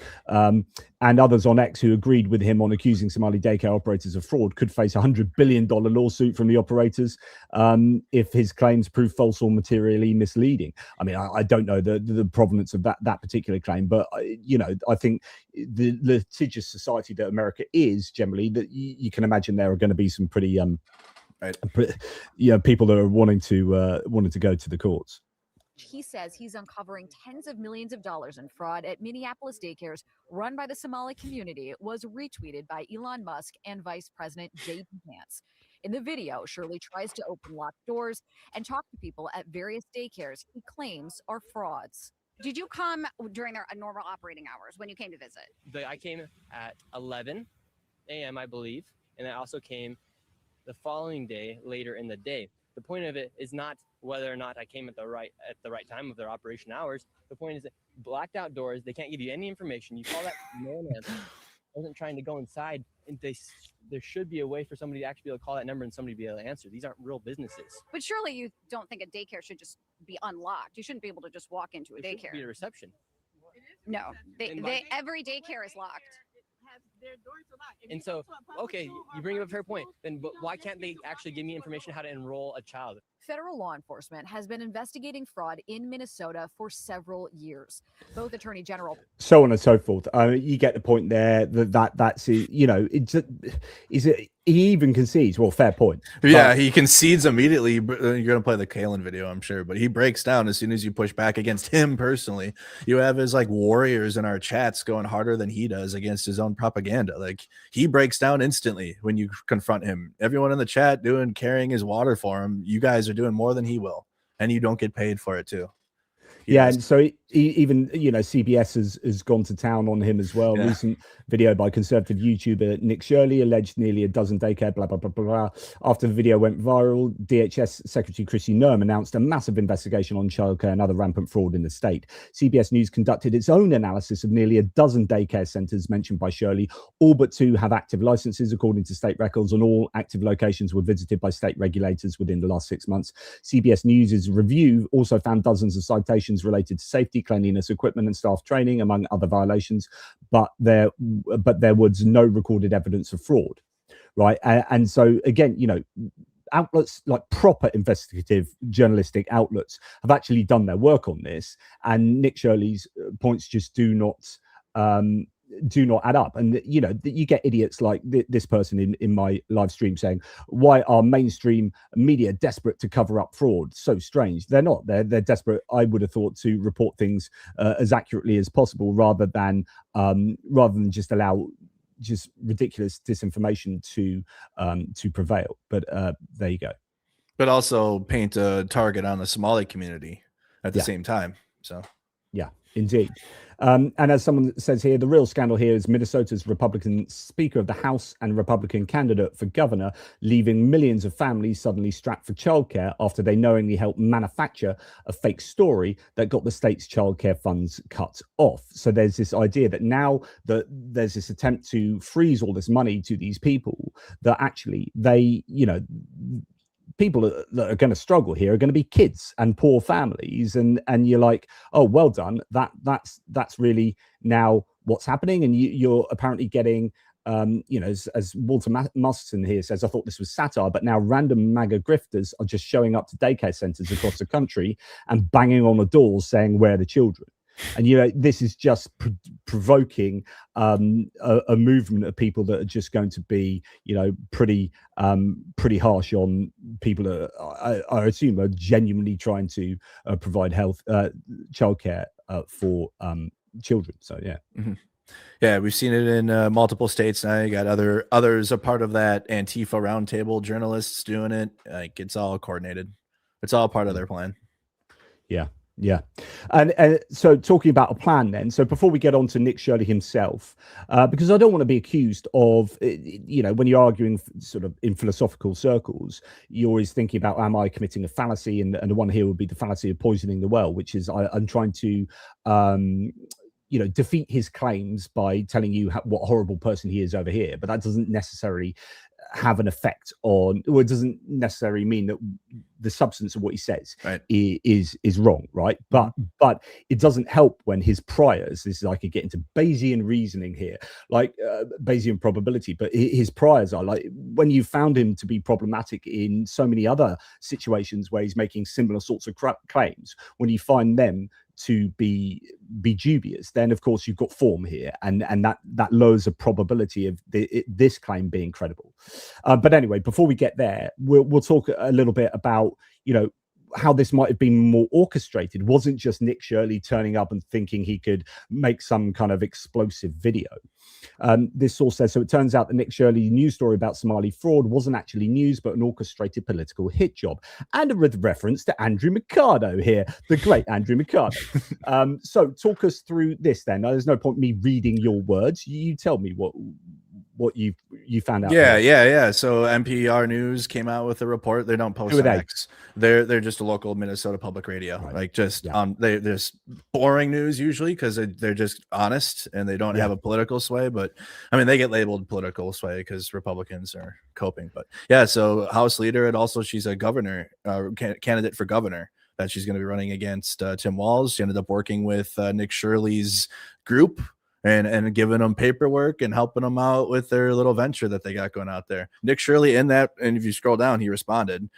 and others on X who agreed with him on accusing Somali daycare operators of fraud could face $100 billion lawsuit from the operators if his claims prove false or materially misleading. I mean, I don't know the provenance of that particular claim, but I think the litigious society that America is generally, that you can imagine there are going to be some pretty right, people that are wanting to go to the courts. He says he's uncovering tens of millions of dollars in fraud at Minneapolis daycares run by the Somali community. It was retweeted by Elon Musk and Vice President J.D. Vance. In the video, Shirley tries to open locked doors and talk to people at various daycares he claims are frauds. Did you come during their normal operating hours when you came to visit? I came at 11 a.m., I believe, and I also came the following day later in the day. The point of it is not whether or not I came at the right time of their operation hours. The point is that blacked out doors, they can't give you any information. You call that no answer. I wasn't trying to go inside, and there should be a way for somebody to actually be able to call that number and somebody to be able to answer. These aren't real businesses. But surely you don't think a daycare should just be unlocked. You shouldn't be able to just walk into a daycare. Should be a reception. No, every daycare is locked. And so, okay, you bring up a fair point. Then why can't they actually give me information how to enroll a child? Federal law enforcement has been investigating fraud in Minnesota for several years. Both Attorney General, so on and so forth. You get the point there. That's is it. He even concedes. Well, fair point. Yeah, he concedes immediately. You're going to play the Kalen video, I'm sure, but he breaks down as soon as you push back against him personally. You have his like warriors in our chats going harder than he does against his own propaganda. Like he breaks down instantly when you confront him. Everyone in the chat carrying his water for him. You guys are doing more than he will, and you don't get paid for it too. And so even CBS has gone to town on him as well. Yeah. Recent video by conservative YouTuber Nick Shirley alleged nearly a dozen daycare blah blah blah blah. After the video went viral, DHS Secretary Chrissy Nerm announced a massive investigation on childcare and other rampant fraud in the state. CBS News conducted its own analysis of nearly a dozen daycare centers mentioned by Shirley. All but 2 have active licenses according to state records, and all active locations were visited by state regulators within the last 6 months. CBS News' review also found dozens of citations related to safety, cleanliness, equipment, and staff training, among other violations, but there was no recorded evidence of fraud, right? And so again, outlets like proper investigative journalistic outlets have actually done their work on this, and Nick Shirley's points just do not add up. And you get idiots like this person in my live stream saying, why are mainstream media desperate to cover up fraud? So strange. They're not. They're desperate, I would have thought, to report things as accurately as possible rather than just allow just ridiculous disinformation to prevail. But there you go. But also paint a target on the Somali community at the same time. So yeah. Indeed. And as someone says here, the real scandal here is Minnesota's Republican Speaker of the House and Republican candidate for governor, leaving millions of families suddenly strapped for childcare after they knowingly helped manufacture a fake story that got the state's childcare funds cut off. So there's this idea that now that there's this attempt to freeze all this money to these people, that actually they, people that are going to struggle here are going to be kids and poor families, and you're like, oh, well done, that's really now what's happening. And you're apparently getting as Walter Masterson here says, I thought this was satire, but now random MAGA grifters are just showing up to daycare centers across the country and banging on the doors saying, where are the children? And this is just provoking a movement of people that are just going to be, pretty harsh on people that I assume are genuinely trying to provide health, childcare for children. So yeah. Mm-hmm. Yeah, we've seen it in multiple states now. You got others a part of that Antifa roundtable, journalists doing it. Like, it's all coordinated. It's all part of their plan. Yeah. Yeah. And so talking about a plan then, so before we get on to Nick Shirley himself, because I don't want to be accused of, when you're arguing sort of in philosophical circles, you're always thinking about, am I committing a fallacy? And the one here would be the fallacy of poisoning the well, which is I'm trying to, defeat his claims by telling you what a horrible person he is over here. But that doesn't necessarily have an effect on, or it doesn't necessarily mean that the substance of what he says is wrong, right? But it doesn't help when his priors, this is, I could get into Bayesian reasoning here, like Bayesian probability, but his priors are like, when you found him to be problematic in so many other situations where he's making similar sorts of claims, when you find them to be dubious, then of course you've got form here, and that lowers the probability of this claim being credible. But anyway, before we get there, we'll talk a little bit about how this might have been more orchestrated. It wasn't just Nick Shirley turning up and thinking he could make some kind of explosive video. This source says, so it turns out the Nick Shirley news story about Somali fraud wasn't actually news, but an orchestrated political hit job. And with reference to Andrew Mercado here, the great Andrew Mercado. So talk us through this then. Now, there's no point me reading your words. You tell me what you found out. Yeah. So NPR News came out with a report. They don't post on X. They're just a local Minnesota public radio. Right. Like they're just boring news usually because they're just honest and they don't have a political sway. But I mean, they get labeled political sway because Republicans are coping. But yeah, so House Leader, and also she's a governor candidate for governor that she's going to be running against Tim Walz. She ended up working with Nick Shirley's group and giving them paperwork and helping them out with their little venture that they got going out there. Nick Shirley in that, and if you scroll down, he responded.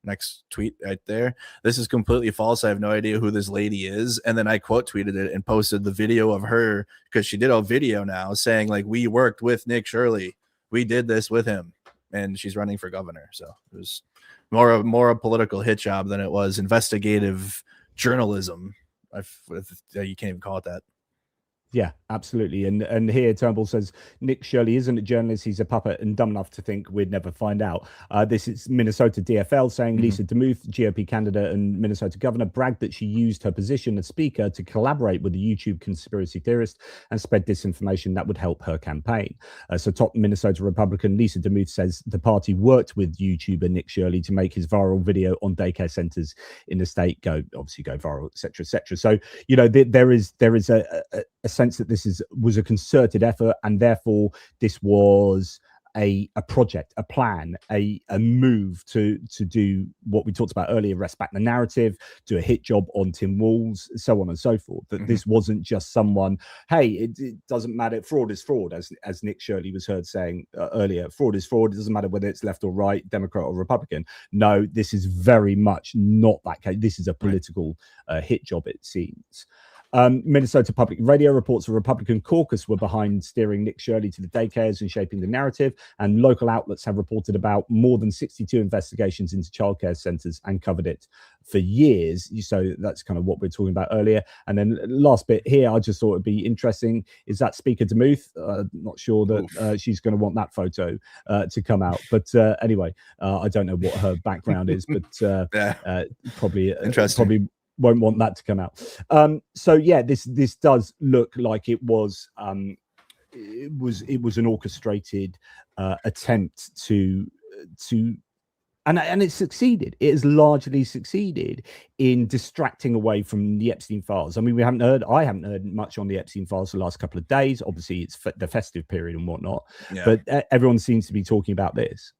Next tweet right there. This is completely false. I have no idea who this lady is. And then I quote tweeted it and posted the video of her, because she did a video now saying, like, we worked with Nick Shirley. We did this with him. And she's running for governor. So it was more a political hit job than it was investigative journalism. You can't even call it that. Yeah, absolutely. And here Turnbull says, Nick Shirley isn't a journalist. He's a puppet and dumb enough to think we'd never find out. This is Minnesota DFL saying Lisa DeMuth, GOP candidate and Minnesota governor, bragged that she used her position as speaker to collaborate with a YouTube conspiracy theorist and spread disinformation that would help her campaign. So top Minnesota Republican Lisa DeMuth says the party worked with YouTuber Nick Shirley to make his viral video on daycare centers in the state go viral, etc., etc. So, there is a sense that this was a concerted effort, and therefore this was a project, a plan, a move to do what we talked about earlier, wrest back the narrative, do a hit job on Tim Walz, so on and so forth. That this wasn't just someone, hey, it doesn't matter, fraud is fraud, as Nick Shirley was heard saying earlier, fraud is fraud, it doesn't matter whether it's left or right, Democrat or Republican. No, this is very much not that case. This is a political hit job, it seems. Minnesota Public Radio reports a Republican caucus were behind steering Nick Shirley to the daycares and shaping the narrative, and local outlets have reported about more than 62 investigations into childcare centers and covered it for years. So that's kind of what we're talking about earlier. And then last bit here, I just thought it'd be interesting, is that Speaker DeMuth. Not sure that she's going to want that photo to come out. But anyway, I don't know what her background is, but probably interesting. won't want that to come out. So yeah, this does look like it was an orchestrated attempt to and it succeeded. It has largely succeeded in distracting away from the Epstein files. I mean, I haven't heard much on the Epstein files the last couple of days. Obviously, it's the festive period and whatnot, but everyone seems to be talking about this.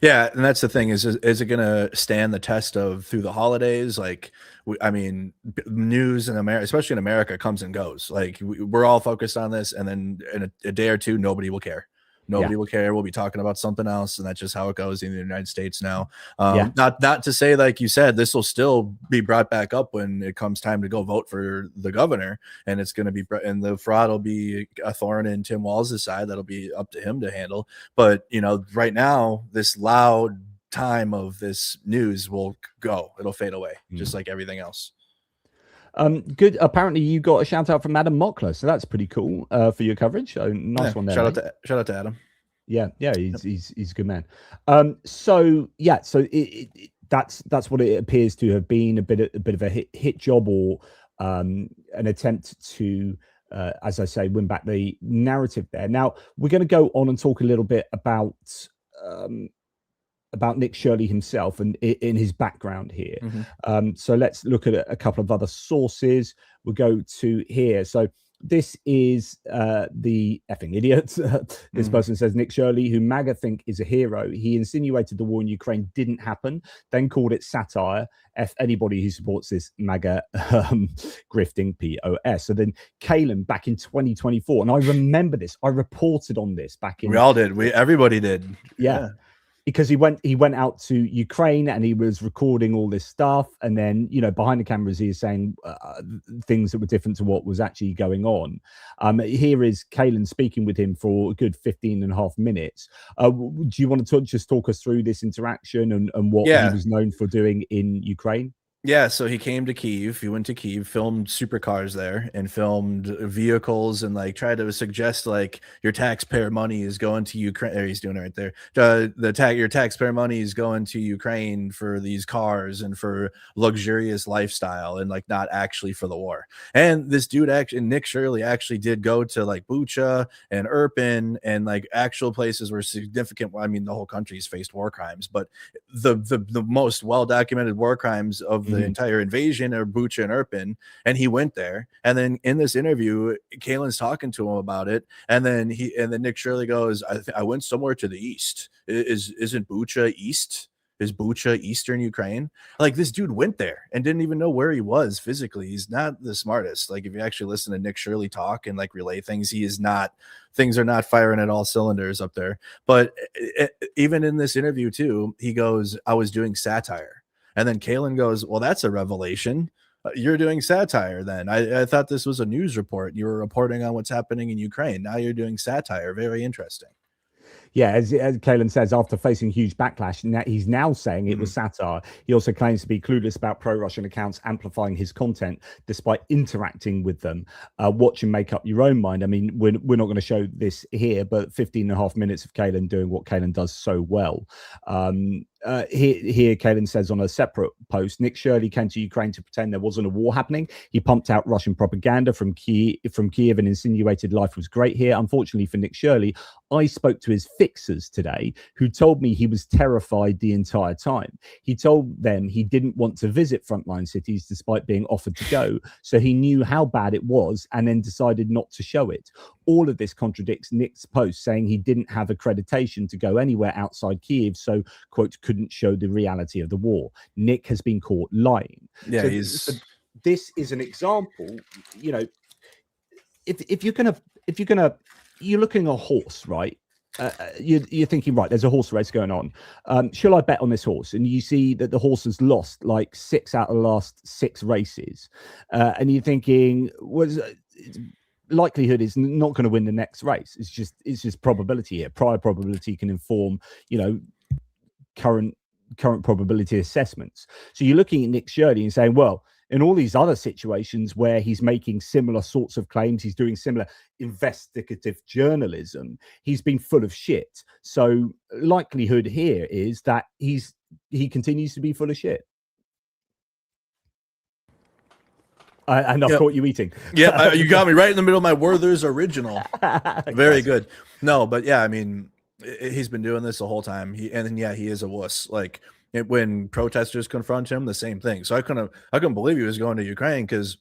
Yeah, and that's the thing is it going to stand the test of through the holidays? Like, I mean, news in America, especially in America, comes and goes. Like, we're all focused on this, and then in a day or two, nobody will care. Nobody will care. We'll be talking about something else, and that's just how it goes in the United States now. Not to say, like you said, this will still be brought back up when it comes time to go vote for the governor, and it's going to be, and the fraud will be a thorn in Tim Walz's side. That'll be up to him to handle. But right now, this loud time of this news will go. It'll fade away, just like everything else. Good. Apparently, you got a shout out from Adam Mockler, so that's pretty cool for your coverage. Nice one there. Shout out to Adam. Yeah, he's a good man. So that's what it appears to have been, a bit of a hit job, or an attempt to, as I say, win back the narrative there. Now we're going to go on and talk a little bit about Nick Shirley himself and in his background here. So let's look at a couple of other sources. We'll go to here. So this is the effing idiot. This person says, Nick Shirley, who MAGA think is a hero, he insinuated the war in Ukraine didn't happen, then called it satire. F anybody who supports this MAGA grifting POS. So then Kalen back in 2024, and I remember this. I reported on this back in. We all did. Everybody did. Yeah. Because he went out to Ukraine and he was recording all this stuff, and then behind the cameras he is saying things that were different to what was actually going on. Here is Kalen speaking with him for a good 15.5 minutes. Do you want to just talk us through this interaction and what he was known for doing in Ukraine? Yeah, so he came to Kyiv. He went to Kyiv, filmed supercars there, and filmed vehicles, and like tried to suggest like your taxpayer money is going to Ukraine. Or he's doing it right there. Your taxpayer money is going to Ukraine for these cars and for luxurious lifestyle, and like not actually for the war. And this dude Nick Shirley actually did go to like Bucha and Irpin and like actual places where significant. I mean, the whole country's faced war crimes, but the most well documented war crimes of the entire invasion are Bucha and Irpin, and he went there. And then in this interview, Kalen's talking to him about it, and then Nick Shirley goes, "I went somewhere to the east. Isn't Bucha east? Is Bucha eastern Ukraine?" Like, this dude went there and didn't even know where he was physically. He's not the smartest. Like, if you actually listen to Nick Shirley talk and like relay things, he is not. Things are not firing at all cylinders up there. But even in this interview too, he goes, "I was doing satire." And then Kalen goes, "Well, that's a revelation. You're doing satire then. I thought this was a news report. You were reporting on what's happening in Ukraine. Now you're doing satire. Very interesting." Yeah, as Kalen says, after facing huge backlash, he's now saying it was satire. He also claims to be clueless about pro-Russian accounts amplifying his content despite interacting with them. Watch and make up your own mind. I mean, we're not going to show this here, but 15.5 minutes of Kalen doing what Kalen does so well. Here Kalen says on a separate post, Nick Shirley came to Ukraine to pretend there wasn't a war happening. He pumped out Russian propaganda from Kiev and insinuated life was great here. Unfortunately for Nick Shirley, I spoke to his fixers today who told me he was terrified the entire time. He told them he didn't want to visit frontline cities despite being offered to go, so he knew how bad it was and then decided not to show it. All of this contradicts Nick's post saying he didn't have accreditation to go anywhere outside Kiev, so, quote, couldn't show the reality of the war. Nick has been caught lying. Yeah, so this is an example. If you're looking at a horse, right? You're thinking, right, there's a horse race going on. Shall I bet on this horse? And you see that the horse has lost like 6 out of the last 6 races, and you're thinking, likelihood is not going to win the next race. It's just probability here. Prior probability can inform, current probability assessments. So you're looking at Nick Shirley and saying, well, in all these other situations where he's making similar sorts of claims, he's doing similar investigative journalism, he's been full of shit. So likelihood here is that he continues to be full of shit. And I've caught you eating. Yeah, you got me right in the middle of my Werther's original. Very good. No, but yeah, I mean, he's been doing this the whole time. He is a wuss. Like when protesters confront him, the same thing. So I couldn't believe he was going to Ukraine because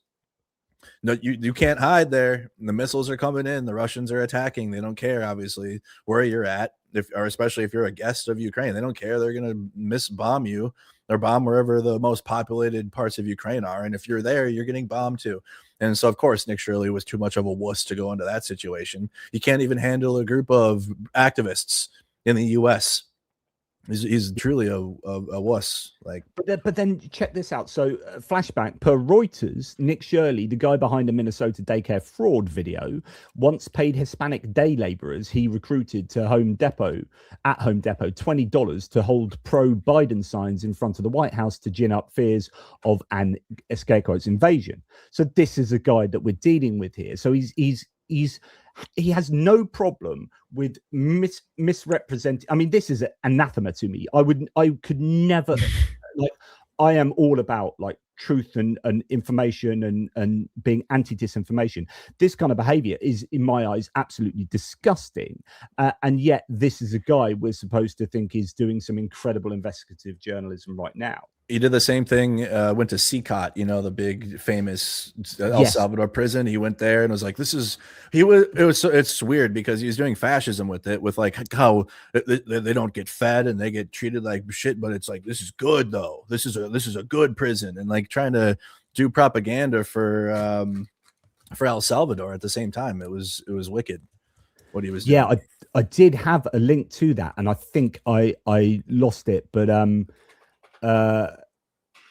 no, you can't hide there. The missiles are coming in. The Russians are attacking. They don't care, obviously, where you're at, or especially if you're a guest of Ukraine. They don't care. They're going to bomb you or bomb wherever the most populated parts of Ukraine are. And if you're there, you're getting bombed too. And so, of course, Nick Shirley was too much of a wuss to go into that situation. He can't even handle a group of activists in the U.S. He's truly a wuss. Like, but then check this out. So, flashback per Reuters, Nick Shirley, the guy behind the Minnesota daycare fraud video, once paid Hispanic day laborers he recruited to Home Depot $20 to hold pro-Biden signs in front of the White House to gin up fears of an scare quotes invasion. So this is a guy that we're dealing with here. So he has no problem with misrepresenting. I mean, this is anathema to me. I could never like. I am all about like truth and information and being anti-disinformation. This kind of behavior is, in my eyes, absolutely disgusting. And yet, this is a guy we're supposed to think is doing some incredible investigative journalism right now. He did the same thing, went to CCOT, the big famous El Salvador prison. He went there and was like, it's weird because he was doing fascism with it, with like how they don't get fed and they get treated like shit, but it's like, this is good though. This is a good prison, and like trying to do propaganda for El Salvador at the same time. It was wicked what he was doing. Yeah, I did have a link to that and I think I lost it, but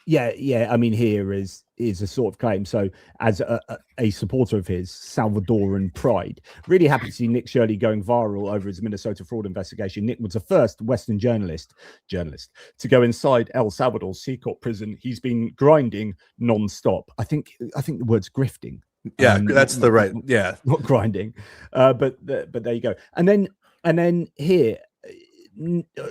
yeah. I mean, here is a sort of claim. So, as a supporter of his Salvadoran pride, really happy to see Nick Shirley going viral over his Minnesota fraud investigation. Nick was the first Western journalist to go inside El Salvador's CCOT prison. He's been grinding non-stop. I think the word's grifting. Yeah, that's the right. Yeah, not grinding. But there you go. And then here.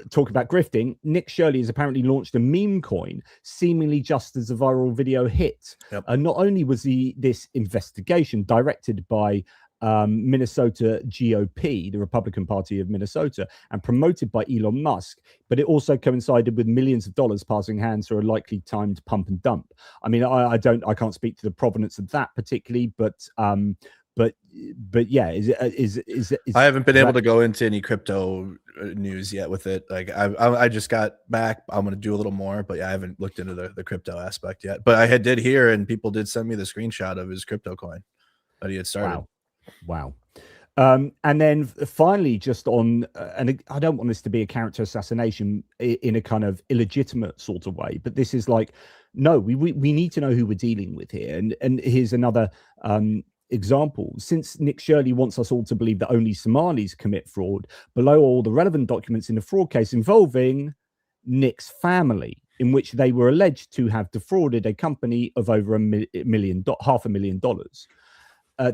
Talk about grifting. Nick Shirley has apparently launched a meme coin, seemingly just as a viral video hit. Yep. Not only was this investigation directed by Minnesota GOP, the Republican Party of Minnesota, and promoted by Elon Musk, but it also coincided with millions of dollars passing hands through a likely timed pump and dump. I mean, I can't speak to the provenance of that particularly, but yeah, I haven't been able to go into any crypto news yet with it. Like I just got back. I'm going to do a little more, but yeah, I haven't looked into the crypto aspect yet. But I did hear, and people did send me the screenshot of his crypto coin that he had started. Wow. And then finally, just on, and I don't want this to be a character assassination in a kind of illegitimate sort of way, but this is like, no, we need to know who we're dealing with here. And here's another example. Since Nick Shirley wants us all to believe that only Somalis commit fraud, below all the relevant documents in the fraud case involving Nick's family, in which they were alleged to have defrauded a company of over $500,000.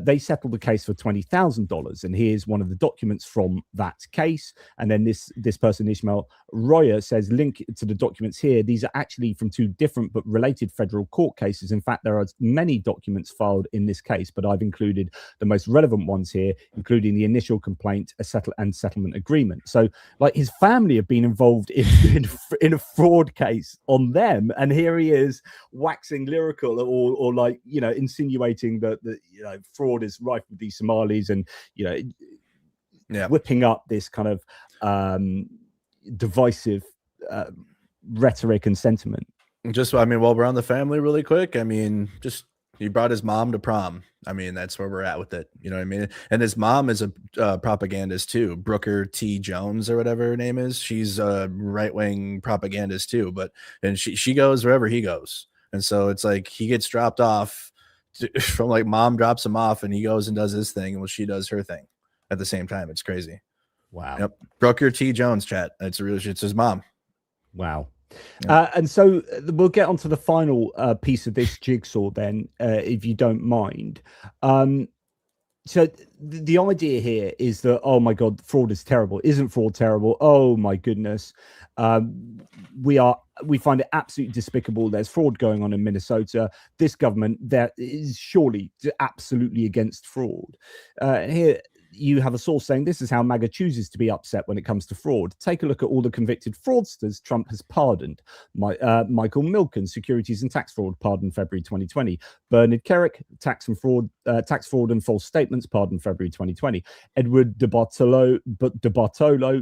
They settled the case for $20,000, and here's one of the documents from that case. And then this person, Ishmael Royer, says, link to the documents here. These are actually from two different but related federal court cases. In fact, there are many documents filed in this case, but I've included the most relevant ones here, including the initial complaint, a settlement agreement. So, like, his family have been involved in a fraud case on them, and here he is waxing lyrical or like, insinuating that fraud is rife with these Somalis, and whipping up this kind of divisive rhetoric and sentiment. While we're on the family really quick, he brought his mom to prom. That's where we're at with it. You know what I mean? And his mom is a propagandist too. Brooker T. Jones or whatever her name is. She's a right-wing propagandist too, and she goes wherever he goes. And so it's like he gets dropped off from, like, mom drops him off and he goes and does his thing, and she does her thing at the same time. It's crazy. Wow. Yep. Brooker T. Jones, chat. It's his mom. Wow. Yeah. And so we'll get onto the final piece of this jigsaw then, if you don't mind. So the idea here is that, oh my God, fraud is terrible. Isn't fraud terrible? Oh my goodness. We find it absolutely despicable. There's fraud going on in Minnesota. This government that is surely absolutely against fraud. Here you have a source saying this is how MAGA chooses to be upset when it comes to fraud. Take a look at all the convicted fraudsters Trump has pardoned. Michael Milken, securities and tax fraud, pardoned February 2020. Bernard Kerik, tax fraud and false statements, pardoned February 2020. Edward DeBartolo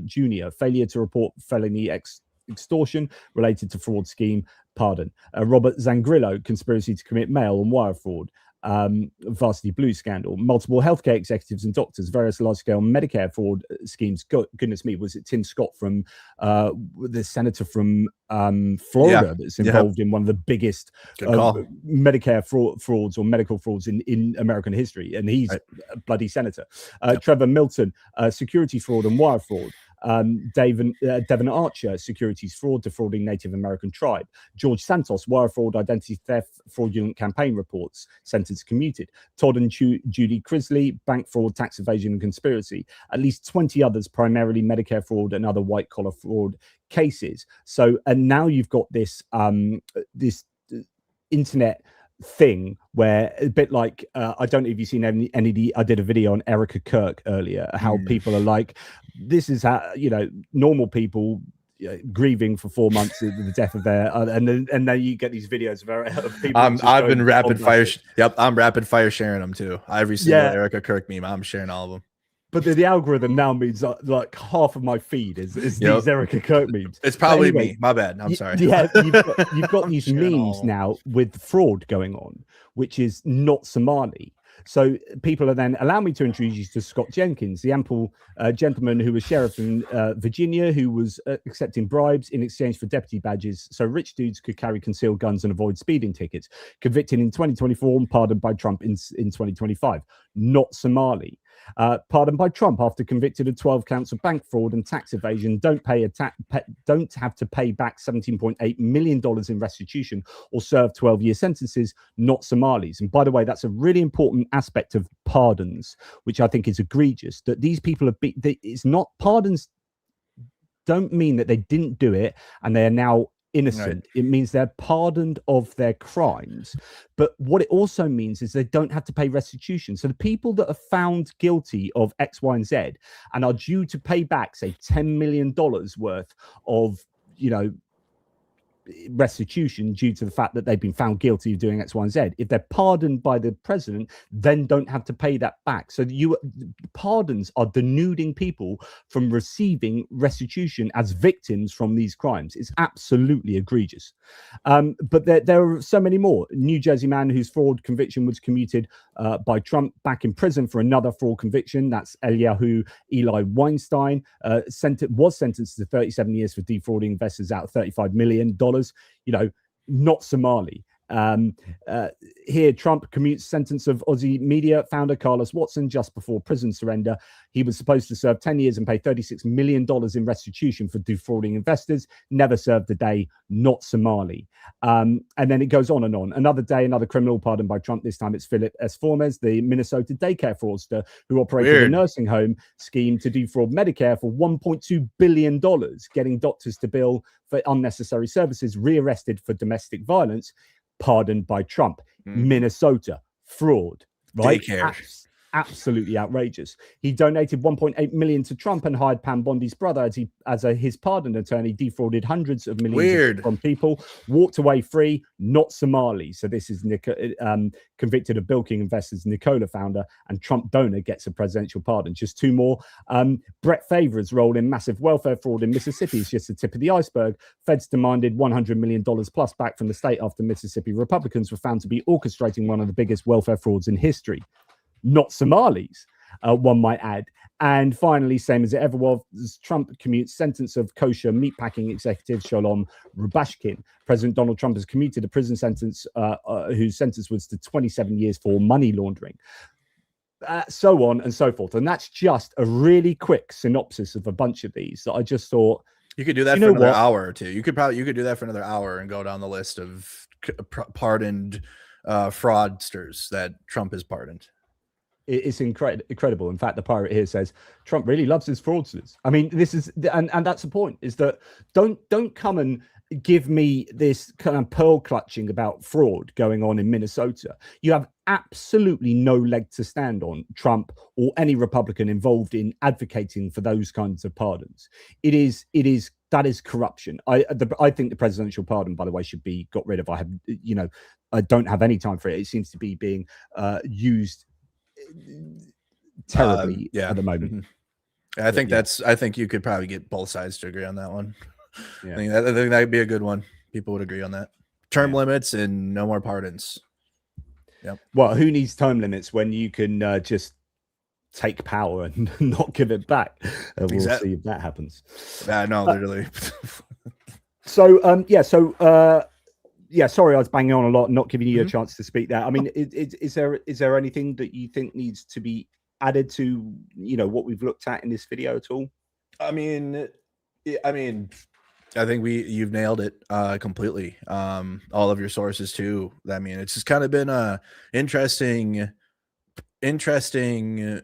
Jr., failure to report felony extortion related to fraud scheme, pardon. Robert Zangrillo, conspiracy to commit mail and wire fraud. Varsity Blue scandal, multiple healthcare executives and doctors, various large-scale Medicare fraud schemes. Goodness me, was it Tim Scott from the senator from Florida that's involved in one of the biggest Medicare frauds or medical frauds in American history, and he's a bloody senator. Trevor Milton, security fraud and wire fraud. Devon Archer, securities fraud, defrauding Native American tribe. George Santos, wire fraud, identity theft, fraudulent campaign reports, sentence commuted. Todd and Judy Crisley, bank fraud, tax evasion and conspiracy. At least 20 others, primarily Medicare fraud and other white collar fraud cases. So, and now you've got this this internet thing where a bit like I don't know if you've seen any I did a video on Erica Kirk earlier, how people are like, this is how, you know, normal people grieving for 4 months of the death of their and then you get these videos of people. I've been rapid fire I'm rapid fire sharing them too. Every single Erica Kirk meme, I'm sharing all of them. But the algorithm now means like half of my feed is these Erica Kirk memes. It's probably me. My bad. I'm sorry. Yeah, you've got these memes now with fraud going on, which is not Somali. So people are then, allow me to introduce you to Scott Jenkins, the ample gentleman who was sheriff in Virginia, who was accepting bribes in exchange for deputy badges so rich dudes could carry concealed guns and avoid speeding tickets. Convicted in 2024 and pardoned by Trump in 2025. Not Somali. Pardoned by Trump after convicted of 12 counts of bank fraud and tax evasion, don't have to pay back $17.8 million in restitution or serve 12-year sentences, not Somalis. And by the way, that's a really important aspect of pardons, which I think is egregious, that these people have been, it's not, pardons don't mean that they didn't do it and they are now innocent. It means they're pardoned of their crimes. But what it also means is they don't have to pay restitution. So the people that are found guilty of X, Y, and Z and are due to pay back, say, $10 million worth of, you know, restitution due to the fact that they've been found guilty of doing X, Y, and Z. If they're pardoned by the president, then don't have to pay that back. So pardons are denuding people from receiving restitution as victims from these crimes. It's absolutely egregious. But there are so many more. New Jersey man whose fraud conviction was commuted by Trump back in prison for another fraud conviction. That's Eli Weinstein, was sentenced to 37 years for defrauding investors out of $35 million. You know, not Somali. Here, Trump commutes sentence of Aussie media founder Carlos Watson just before prison surrender. He was supposed to serve 10 years and pay $36 million in restitution for defrauding investors. Never served a day, not Somali. And then it goes on and on. Another day, another criminal pardoned by Trump. This time it's Philip S. Formes, the Minnesota daycare fraudster who operated a nursing home scheme to defraud Medicare for $1.2 billion, getting doctors to bill for unnecessary services, rearrested for domestic violence. Pardoned by Trump. Minnesota, fraud, right? Absolutely outrageous. He donated $1.8 million to Trump and hired Pam Bondi's brother as his pardon attorney, defrauded hundreds of millions from people, walked away free, not Somali. So this is convicted of bilking investors, Nicola founder, and Trump donor gets a presidential pardon. Just two more. Brett Favor's role in massive welfare fraud in Mississippi is just the tip of the iceberg. Feds demanded $100 million plus back from the state after Mississippi Republicans were found to be orchestrating one of the biggest welfare frauds in history. Not Somalis, one might add. And finally, same as it ever was, Trump commutes sentence of kosher meatpacking executive Shalom Rubashkin. President Donald Trump has commuted a prison sentence whose sentence was to 27 years for money laundering. So on and so forth. And that's just a really quick synopsis of a bunch of these that I just thought. You could do that for another hour or two. You could do that for another hour and go down the list of pardoned fraudsters that Trump has pardoned. It's incredible. In fact, the pirate here says Trump really loves his fraudsters. I mean, this is, and that's the point, is that don't come and give me this kind of pearl clutching about fraud going on in Minnesota. You have absolutely no leg to stand on, Trump or any Republican involved in advocating for those kinds of pardons. That is corruption. I think the presidential pardon, by the way, should be got rid of. I don't have any time for it. It seems to be being used terribly at the moment. Mm-hmm. I think you could probably get both sides to agree on that one. Yeah. I think that'd be a good one. People would agree on that. Term limits and no more pardons. Yep. Well, who needs term limits when you can just take power and not give it back? We'll see if that happens. No, literally. Sorry, I was banging on a lot, not giving you a chance to speak there. I mean, is there anything that you think needs to be added to, what we've looked at in this video at all? I mean, I think you've nailed it completely. All of your sources too. I mean, it's just kind of been a interesting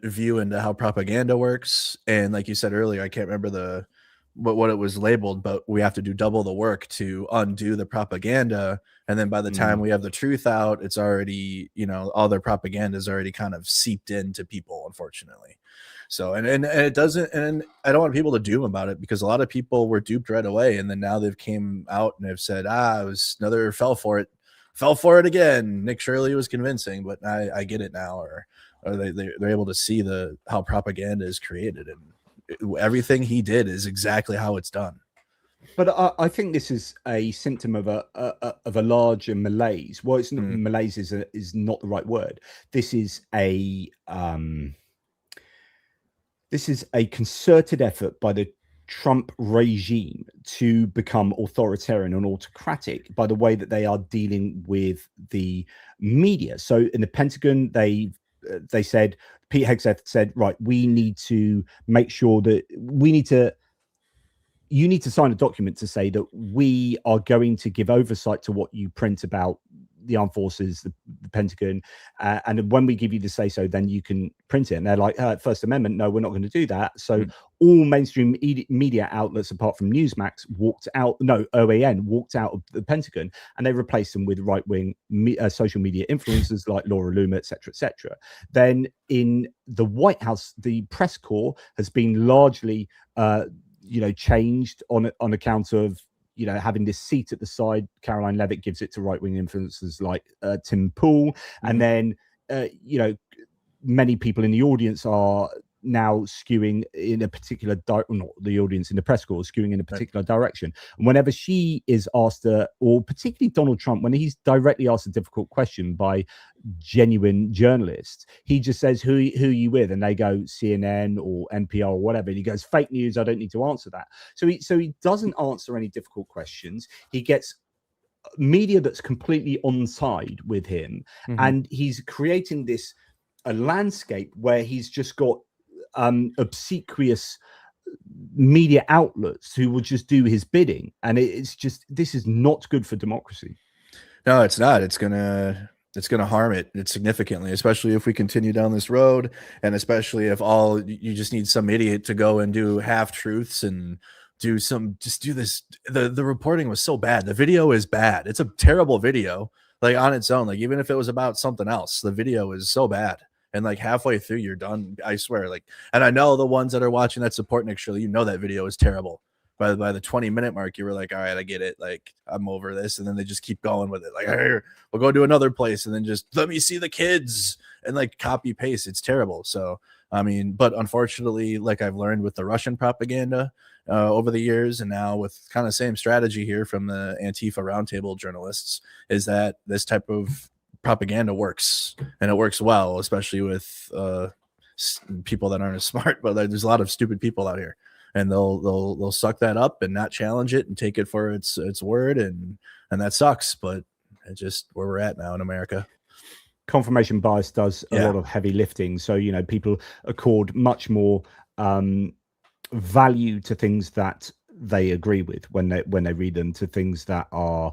view into how propaganda works. And like you said earlier, I can't remember what it was labeled, but we have to do double the work to undo the propaganda. And then by the time we have the truth out, it's already, all their propaganda is already kind of seeped into people, unfortunately. So, and it doesn't, and I don't want people to doom about it, because a lot of people were duped right away. And then now they've came out and have said, it was another fell for it again. Nick Shirley was convincing, but I get it now. Or they're able to see how propaganda is created, and everything he did is exactly how it's done. But I think this is a symptom of a larger malaise. Well, it's not, malaise is not the right word. This is a concerted effort by the Trump regime to become authoritarian and autocratic by the way that they are dealing with the media. So in the Pentagon, they said, Pete Hegseth said, right, we need to make sure that you need to sign a document to say that we are going to give oversight to what you print about the armed forces, the Pentagon, and when we give you the say so, then you can print it. And they're like, First Amendment, no, we're not going to do that. So all mainstream media outlets, apart from Newsmax, OAN walked out of the Pentagon, and they replaced them with right-wing social media influencers like Laura Loomer, etc., etc. Then in the White House, the press corps has been largely changed on account of having this seat at the side. Caroline Levitt gives it to right-wing influencers like Tim Pool, and then many people in the audience are now skewing in a particular not the audience in the press corps, skewing in a particular direction. And whenever she is asked, or particularly Donald Trump, when he's directly asked a difficult question by genuine journalists, he just says, who are you with? And they go CNN or NPR or whatever. And he goes, fake news, I don't need to answer that. So he doesn't answer any difficult questions. He gets media that's completely on side with him. And he's creating a landscape where he's just got obsequious media outlets who will just do his bidding. And this is not good for democracy. No, it's not. It's gonna harm it significantly, especially if we continue down this road, and especially if you just need some idiot to go and do half truths and do this. The reporting was so bad. The video is bad. It's a terrible video, like on its own. Like even if it was about something else, the video is so bad. And like halfway through, you're done. I swear. And I know the ones that are watching that support Nick Shirley, that video is terrible. By the 20-minute mark, you were like, all right, I get it. Like, I'm over this. And then they just keep going with it. Like, here, we'll go to another place and then just let me see the kids and like copy paste. It's terrible. So, I mean, but unfortunately, like I've learned with the Russian propaganda over the years, and now with kind of same strategy here from the Antifa roundtable journalists, is that this type of propaganda works, and it works well, especially with people that aren't as smart. But there's a lot of stupid people out here, and they'll suck that up and not challenge it and take it for its word, and that sucks. But it's just where we're at now in America. Confirmation bias does a lot of heavy lifting, so people accord much more value to things that they agree with when they read them, to things that are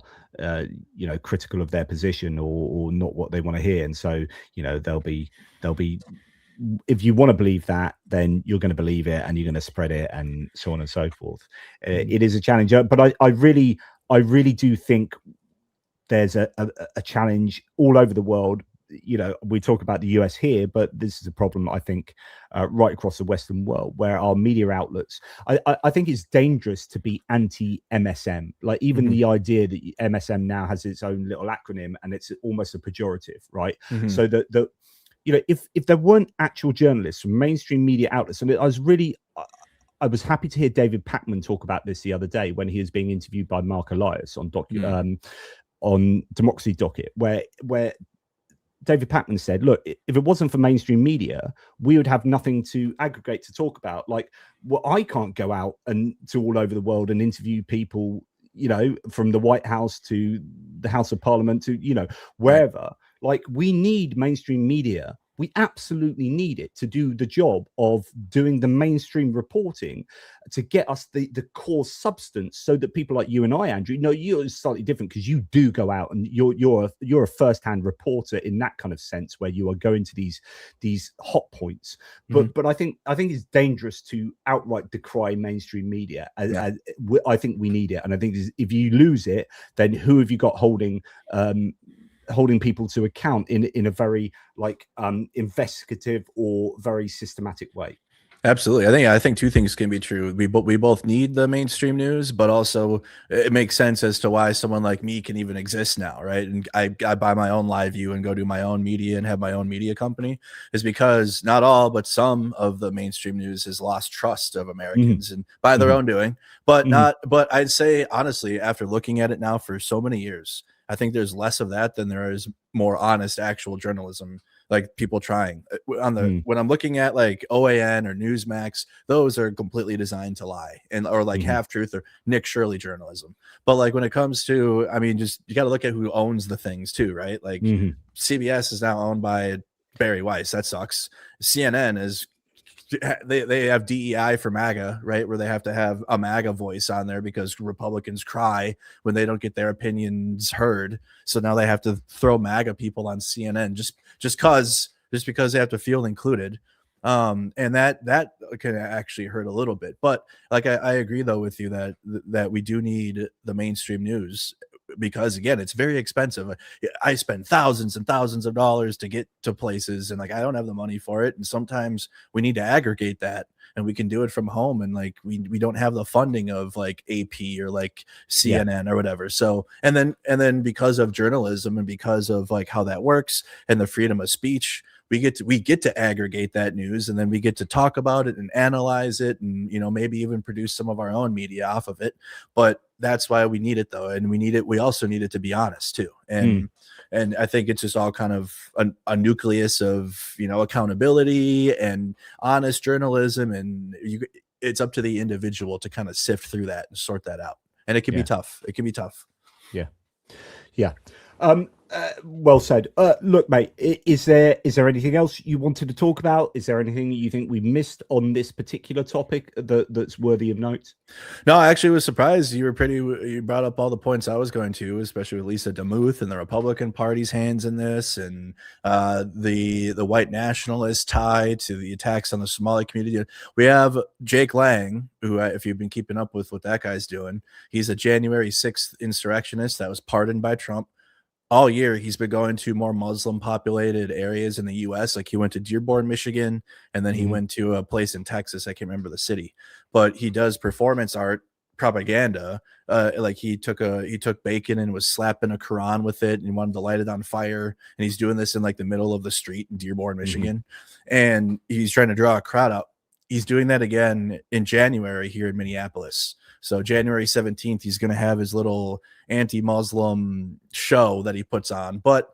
critical of their position or not what they want to hear. And so they'll be if you want to believe that, then you're going to believe it and you're going to spread it and so on and so forth. It is a challenge, but I really do think there's a challenge all over the world. You know, we talk about the US here, but this is a problem, I think, right across the Western world, where our media outlets, I think it's dangerous to be anti-MSM. Like, even the idea that MSM now has its own little acronym and it's almost a pejorative, right? So that you know, if there weren't actual journalists from mainstream media outlets, and I was happy to hear David Pakman talk about this the other day when he was being interviewed by Mark Elias on Democracy Docket, where David Pakman said, look, if it wasn't for mainstream media, we would have nothing to aggregate to talk about. Like, well, I can't go out and to all over the world and interview people, you know, from the White House to the House of Parliament to, you know, wherever. Right. Like, we need mainstream media. We absolutely need it to do the job of doing the mainstream reporting, to get us the core substance, so that people like you and I, Andrew, no, you're slightly different because you do go out and you're a first-hand reporter in that kind of sense, where you are going to these hot points. But I think it's dangerous to outright decry mainstream media. I think we need it, and I think if you lose it, then who have you got holding people to account in a very investigative or very systematic way? Absolutely. I think two things can be true. We both need the mainstream news, but also it makes sense as to why someone like me can even exist now, right? And I buy my own live view and go do my own media and have my own media company, is because not all, but some of the mainstream news has lost trust of Americans and by their own doing. But I'd say, honestly, after looking at it now for so many years, I think there's less of that than there is more honest, actual journalism, like people trying on the when I'm looking at like OAN or Newsmax, those are completely designed to lie or like half truth or Nick Shirley journalism. But like when it comes to, I mean, just you got to look at who owns the things too, right? Like CBS is now owned by Barry Weiss. That sucks. CNN is they have DEI for MAGA, right? Where they have to have a MAGA voice on there because Republicans cry when they don't get their opinions heard. So now they have to throw MAGA people on CNN just because they have to feel included. And that can actually hurt a little bit. But like I agree though with you that we do need the mainstream news, because again, it's very expensive. I spend thousands and thousands of dollars to get to places, and like I don't have the money for it. And sometimes we need to aggregate that, and we can do it from home. And like we don't have the funding of like AP or like CNN or whatever. So and then because of journalism and because of like how that works and the freedom of speech, we get to aggregate that news, and then we get to talk about it and analyze it, and maybe even produce some of our own media off of it. But that's why we need it though, and we also need it to be honest too. And I think it's just all kind of a nucleus of accountability and honest journalism, and it's up to the individual to kind of sift through that and sort that out. And it can be tough. It can be tough. Yeah. Well said. Look, mate, is there anything else you wanted to talk about? Is there anything that you think we missed on this particular topic that's worthy of note? No, I actually was surprised. You brought up all the points I was going to, especially with Lisa DeMuth and the Republican Party's hands in this, and the white nationalist tie to the attacks on the Somali community. We have Jake Lang, who, if you've been keeping up with what that guy's doing, he's a January 6th insurrectionist that was pardoned by Trump. All year, he's been going to more Muslim populated areas in the U.S. Like he went to Dearborn, Michigan, and then he went to a place in Texas. I can't remember the city, but he does performance art propaganda. Like he took bacon and was slapping a Quran with it and wanted to light it on fire. And he's doing this in like the middle of the street in Dearborn, Michigan. And he's trying to draw a crowd out. He's doing that again in January here in Minneapolis. So January 17th, he's going to have his little anti-Muslim show that he puts on. But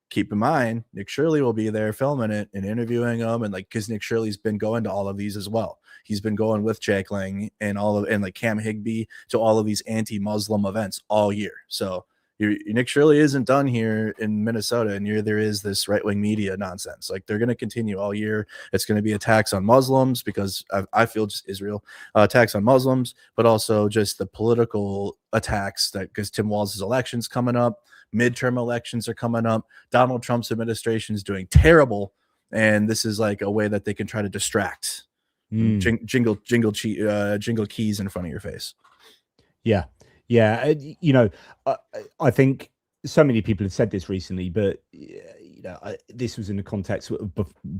keep in mind, Nick Shirley will be there filming it and interviewing him. And like, because Nick Shirley's been going to all of these as well. He's been going with Jake Lang and like Cam Higbee to all of these anti-Muslim events all year. So Nick Shirley isn't done here in Minnesota, and there is this right-wing media nonsense. Like they're going to continue all year. It's going to be attacks on Muslims because I feel just Israel attacks on Muslims, but also just the political attacks because Tim Walz's election's coming up, midterm elections are coming up. Donald Trump's administration is doing terrible and this is like a way that they can try to distract. Jingle keys in front of your face. Yeah. I think so many people have said this recently, but this was in the context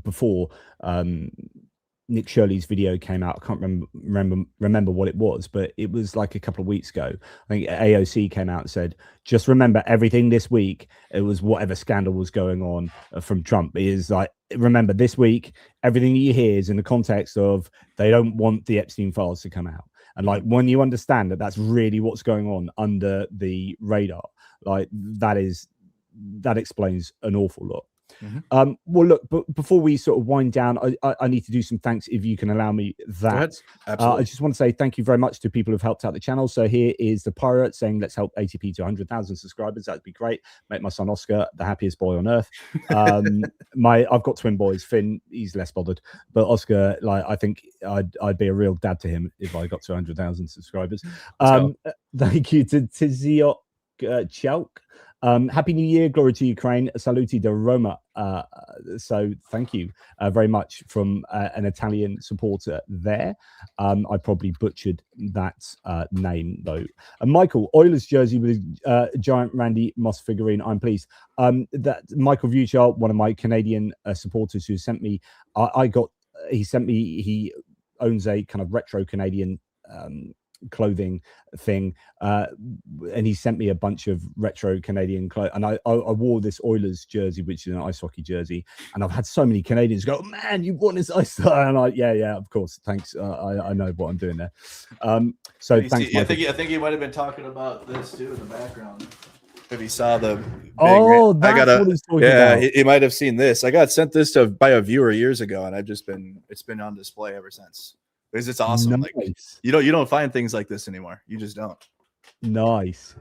before Nick Shirley's video came out. I can't remember what it was, but it was like a couple of weeks ago. I think AOC came out and said, just remember everything this week. It was whatever scandal was going on from Trump. It is like, remember this week, everything you hear is in the context of they don't want the Epstein files to come out. And like, when you understand that that's really what's going on under the radar, like that explains an awful lot. Well, look, but before we sort of wind down, I need to do some thanks, if you can allow me that. Absolutely. I just want to say thank you very much to people who've helped out the channel. So here is the pirate saying, let's help ATP to 100,000 subscribers. That'd be great. Make my son Oscar the happiest boy on earth. I've got twin boys. Finn, he's less bothered, but Oscar, like, I think I'd be a real dad to him if I got to 100,000 subscribers. Thank you to Tiziok Chalk. Happy New Year, glory to Ukraine, saluti da Roma. So thank you very much from an Italian supporter there. I probably butchered that name though. Michael, Oilers jersey with a giant Randy Moss figurine. I'm pleased. That Michael Vuchar, one of my Canadian supporters who sent me, he owns a kind of retro Canadian clothing thing, and he sent me a bunch of retro Canadian clothes, and I wore this Oilers jersey, which is an ice hockey jersey, and I've had so many Canadians go, man, you won this ice, and yeah, of course, thanks. I know what I'm doing there. So thanks. I think you might have been talking about this too in the background. If he saw the what he's talking about. He might have seen this. I got sent this by a viewer years ago, and it's been on display ever since. Because it's awesome. Nice. Like you don't find things like this anymore. You just don't. Nice.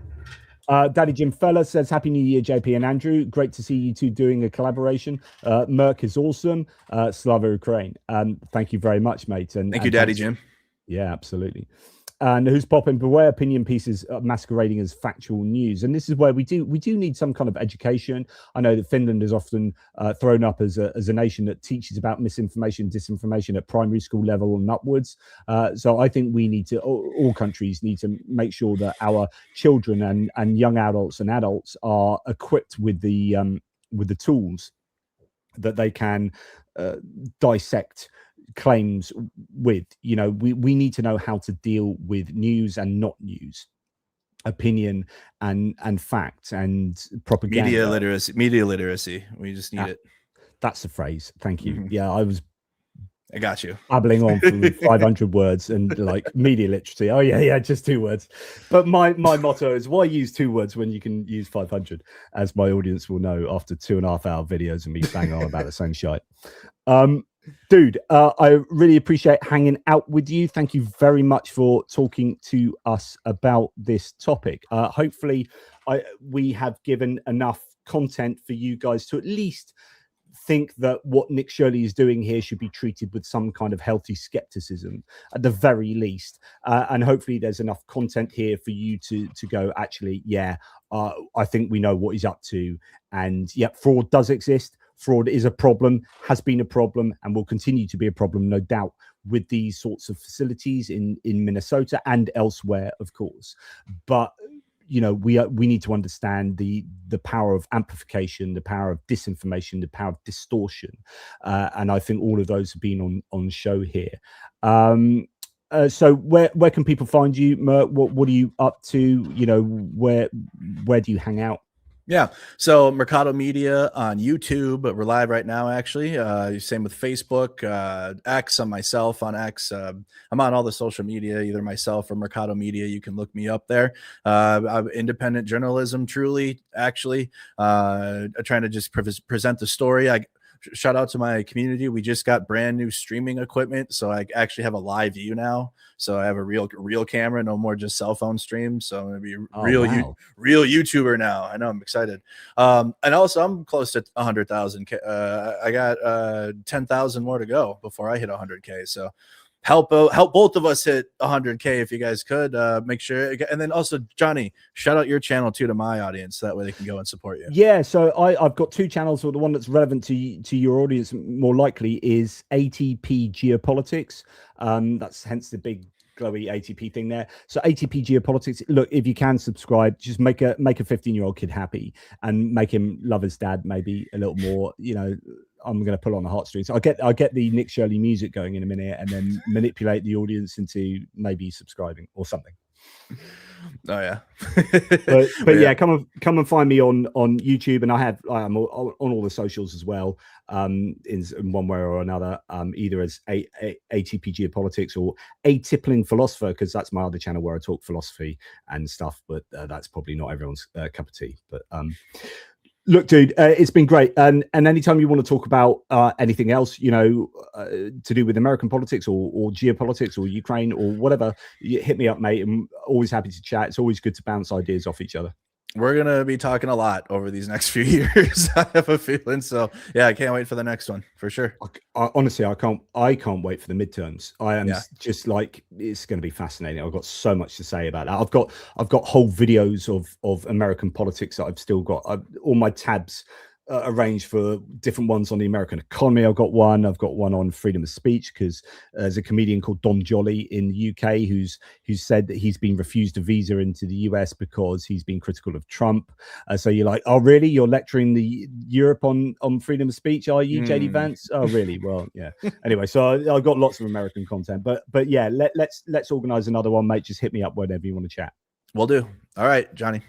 Daddy Jim Fella says, Happy New Year, JP and Andrew. Great to see you two doing a collaboration. Merc is awesome. Slava Ukraine. Thank you very much, mate. And thank you, Daddy Jim. Yeah, absolutely. And who's popping? Beware opinion pieces masquerading as factual news, and this is where we do need some kind of education. I know that Finland is often thrown up as a nation that teaches about misinformation, disinformation at primary school level and upwards. So I think we need to, all countries need to make sure that our children and young adults and adults are equipped with the tools that they can dissect claims with. We need to know how to deal with news and not news, opinion and fact and propaganda. Media literacy. We just need it. That's the phrase. Thank you. Mm-hmm. Yeah, I got you. Babbling on for 500 words and like media literacy. Oh yeah, just 2 words. But my motto is, why use 2 words when you can use 500? As my audience will know after 2.5 hour videos and me banging on about the same shite. Dude, I really appreciate hanging out with you. Thank you very much for talking to us about this topic. Hopefully, we have given enough content for you guys to at least think that what Nick Shirley is doing here should be treated with some kind of healthy skepticism at the very least. And hopefully there's enough content here for you to go, actually, I think we know what he's up to. And yeah, fraud does exist. Fraud is a problem, has been a problem, and will continue to be a problem, no doubt, with these sorts of facilities in Minnesota and elsewhere, of course. But we need to understand the power of amplification, the power of disinformation, the power of distortion, and I think all of those have been on show here. So where can people find you, Merc? What are you up to? Where do you hang out? Yeah, so Mercado Media on YouTube, but we're live right now, actually. Same with Facebook, X, on myself on X. I'm on all the social media, either myself or Mercado Media. You can look me up there. I'm independent journalism, truly, actually. Trying to just present the story. Shout out to my community. We just got brand new streaming equipment, so I actually have a live view now. So I have a real camera, no more just cell phone stream. So I'm gonna be real YouTuber now. I know, I'm excited. And also I'm close to 100,000. I got 10,000 more to go before I hit 100K. So help both of us hit 100K if you guys could. Make sure, and then also Johnny, shout out your channel too to my audience, so that way they can go and support you. Yeah, so I've got two channels. So the one that's relevant to your audience more likely is ATP Geopolitics. That's hence the big glowy ATP thing there. So ATP Geopolitics. Look, if you can subscribe, just make a 15-year-old kid happy and make him love his dad maybe a little more. You know, I'm going to pull on the heartstrings. I'll get the Nick Shirley music going in a minute, and then manipulate the audience into maybe subscribing or something. Oh yeah. but yeah, come and find me on YouTube, and I'm on all the socials as well, in one way or another, either as ATP Geopolitics or Tippling Philosopher, because that's my other channel where I talk philosophy and stuff, but that's probably not everyone's cup of tea. But look, dude, it's been great. And anytime you want to talk about anything else, you know, to do with American politics or geopolitics or Ukraine or whatever, you hit me up, mate. I'm always happy to chat. It's always good to bounce ideas off each other. We're going to be talking a lot over these next few years. I have a feeling. So yeah, I can't wait for the next one for sure. Honestly, I can't wait for the midterms. I am just like, it's going to be fascinating. I've got so much to say about that. I've got whole videos of American politics that I've still got. All my tabs arranged for different ones on the American economy. I've got one on freedom of speech, because there's a comedian called Don Jolly in the UK who's said that he's been refused a visa into the US because he's been critical of Trump. So you're like, oh really? You're lecturing the Europe on freedom of speech, are you, JD Vance? Oh really? Well, yeah. Anyway, so I've got lots of American content, but yeah, let's organize another one, mate. Just hit me up whenever you want to chat. Will do. All right, Johnny.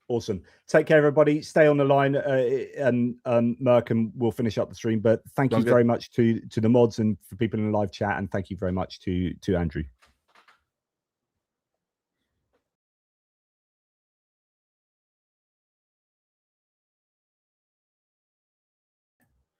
Awesome. Take care, everybody. Stay on the line, and Merc, and we'll finish up the stream. But thank you very much to the mods and for people in the live chat, and thank you very much to Andrew.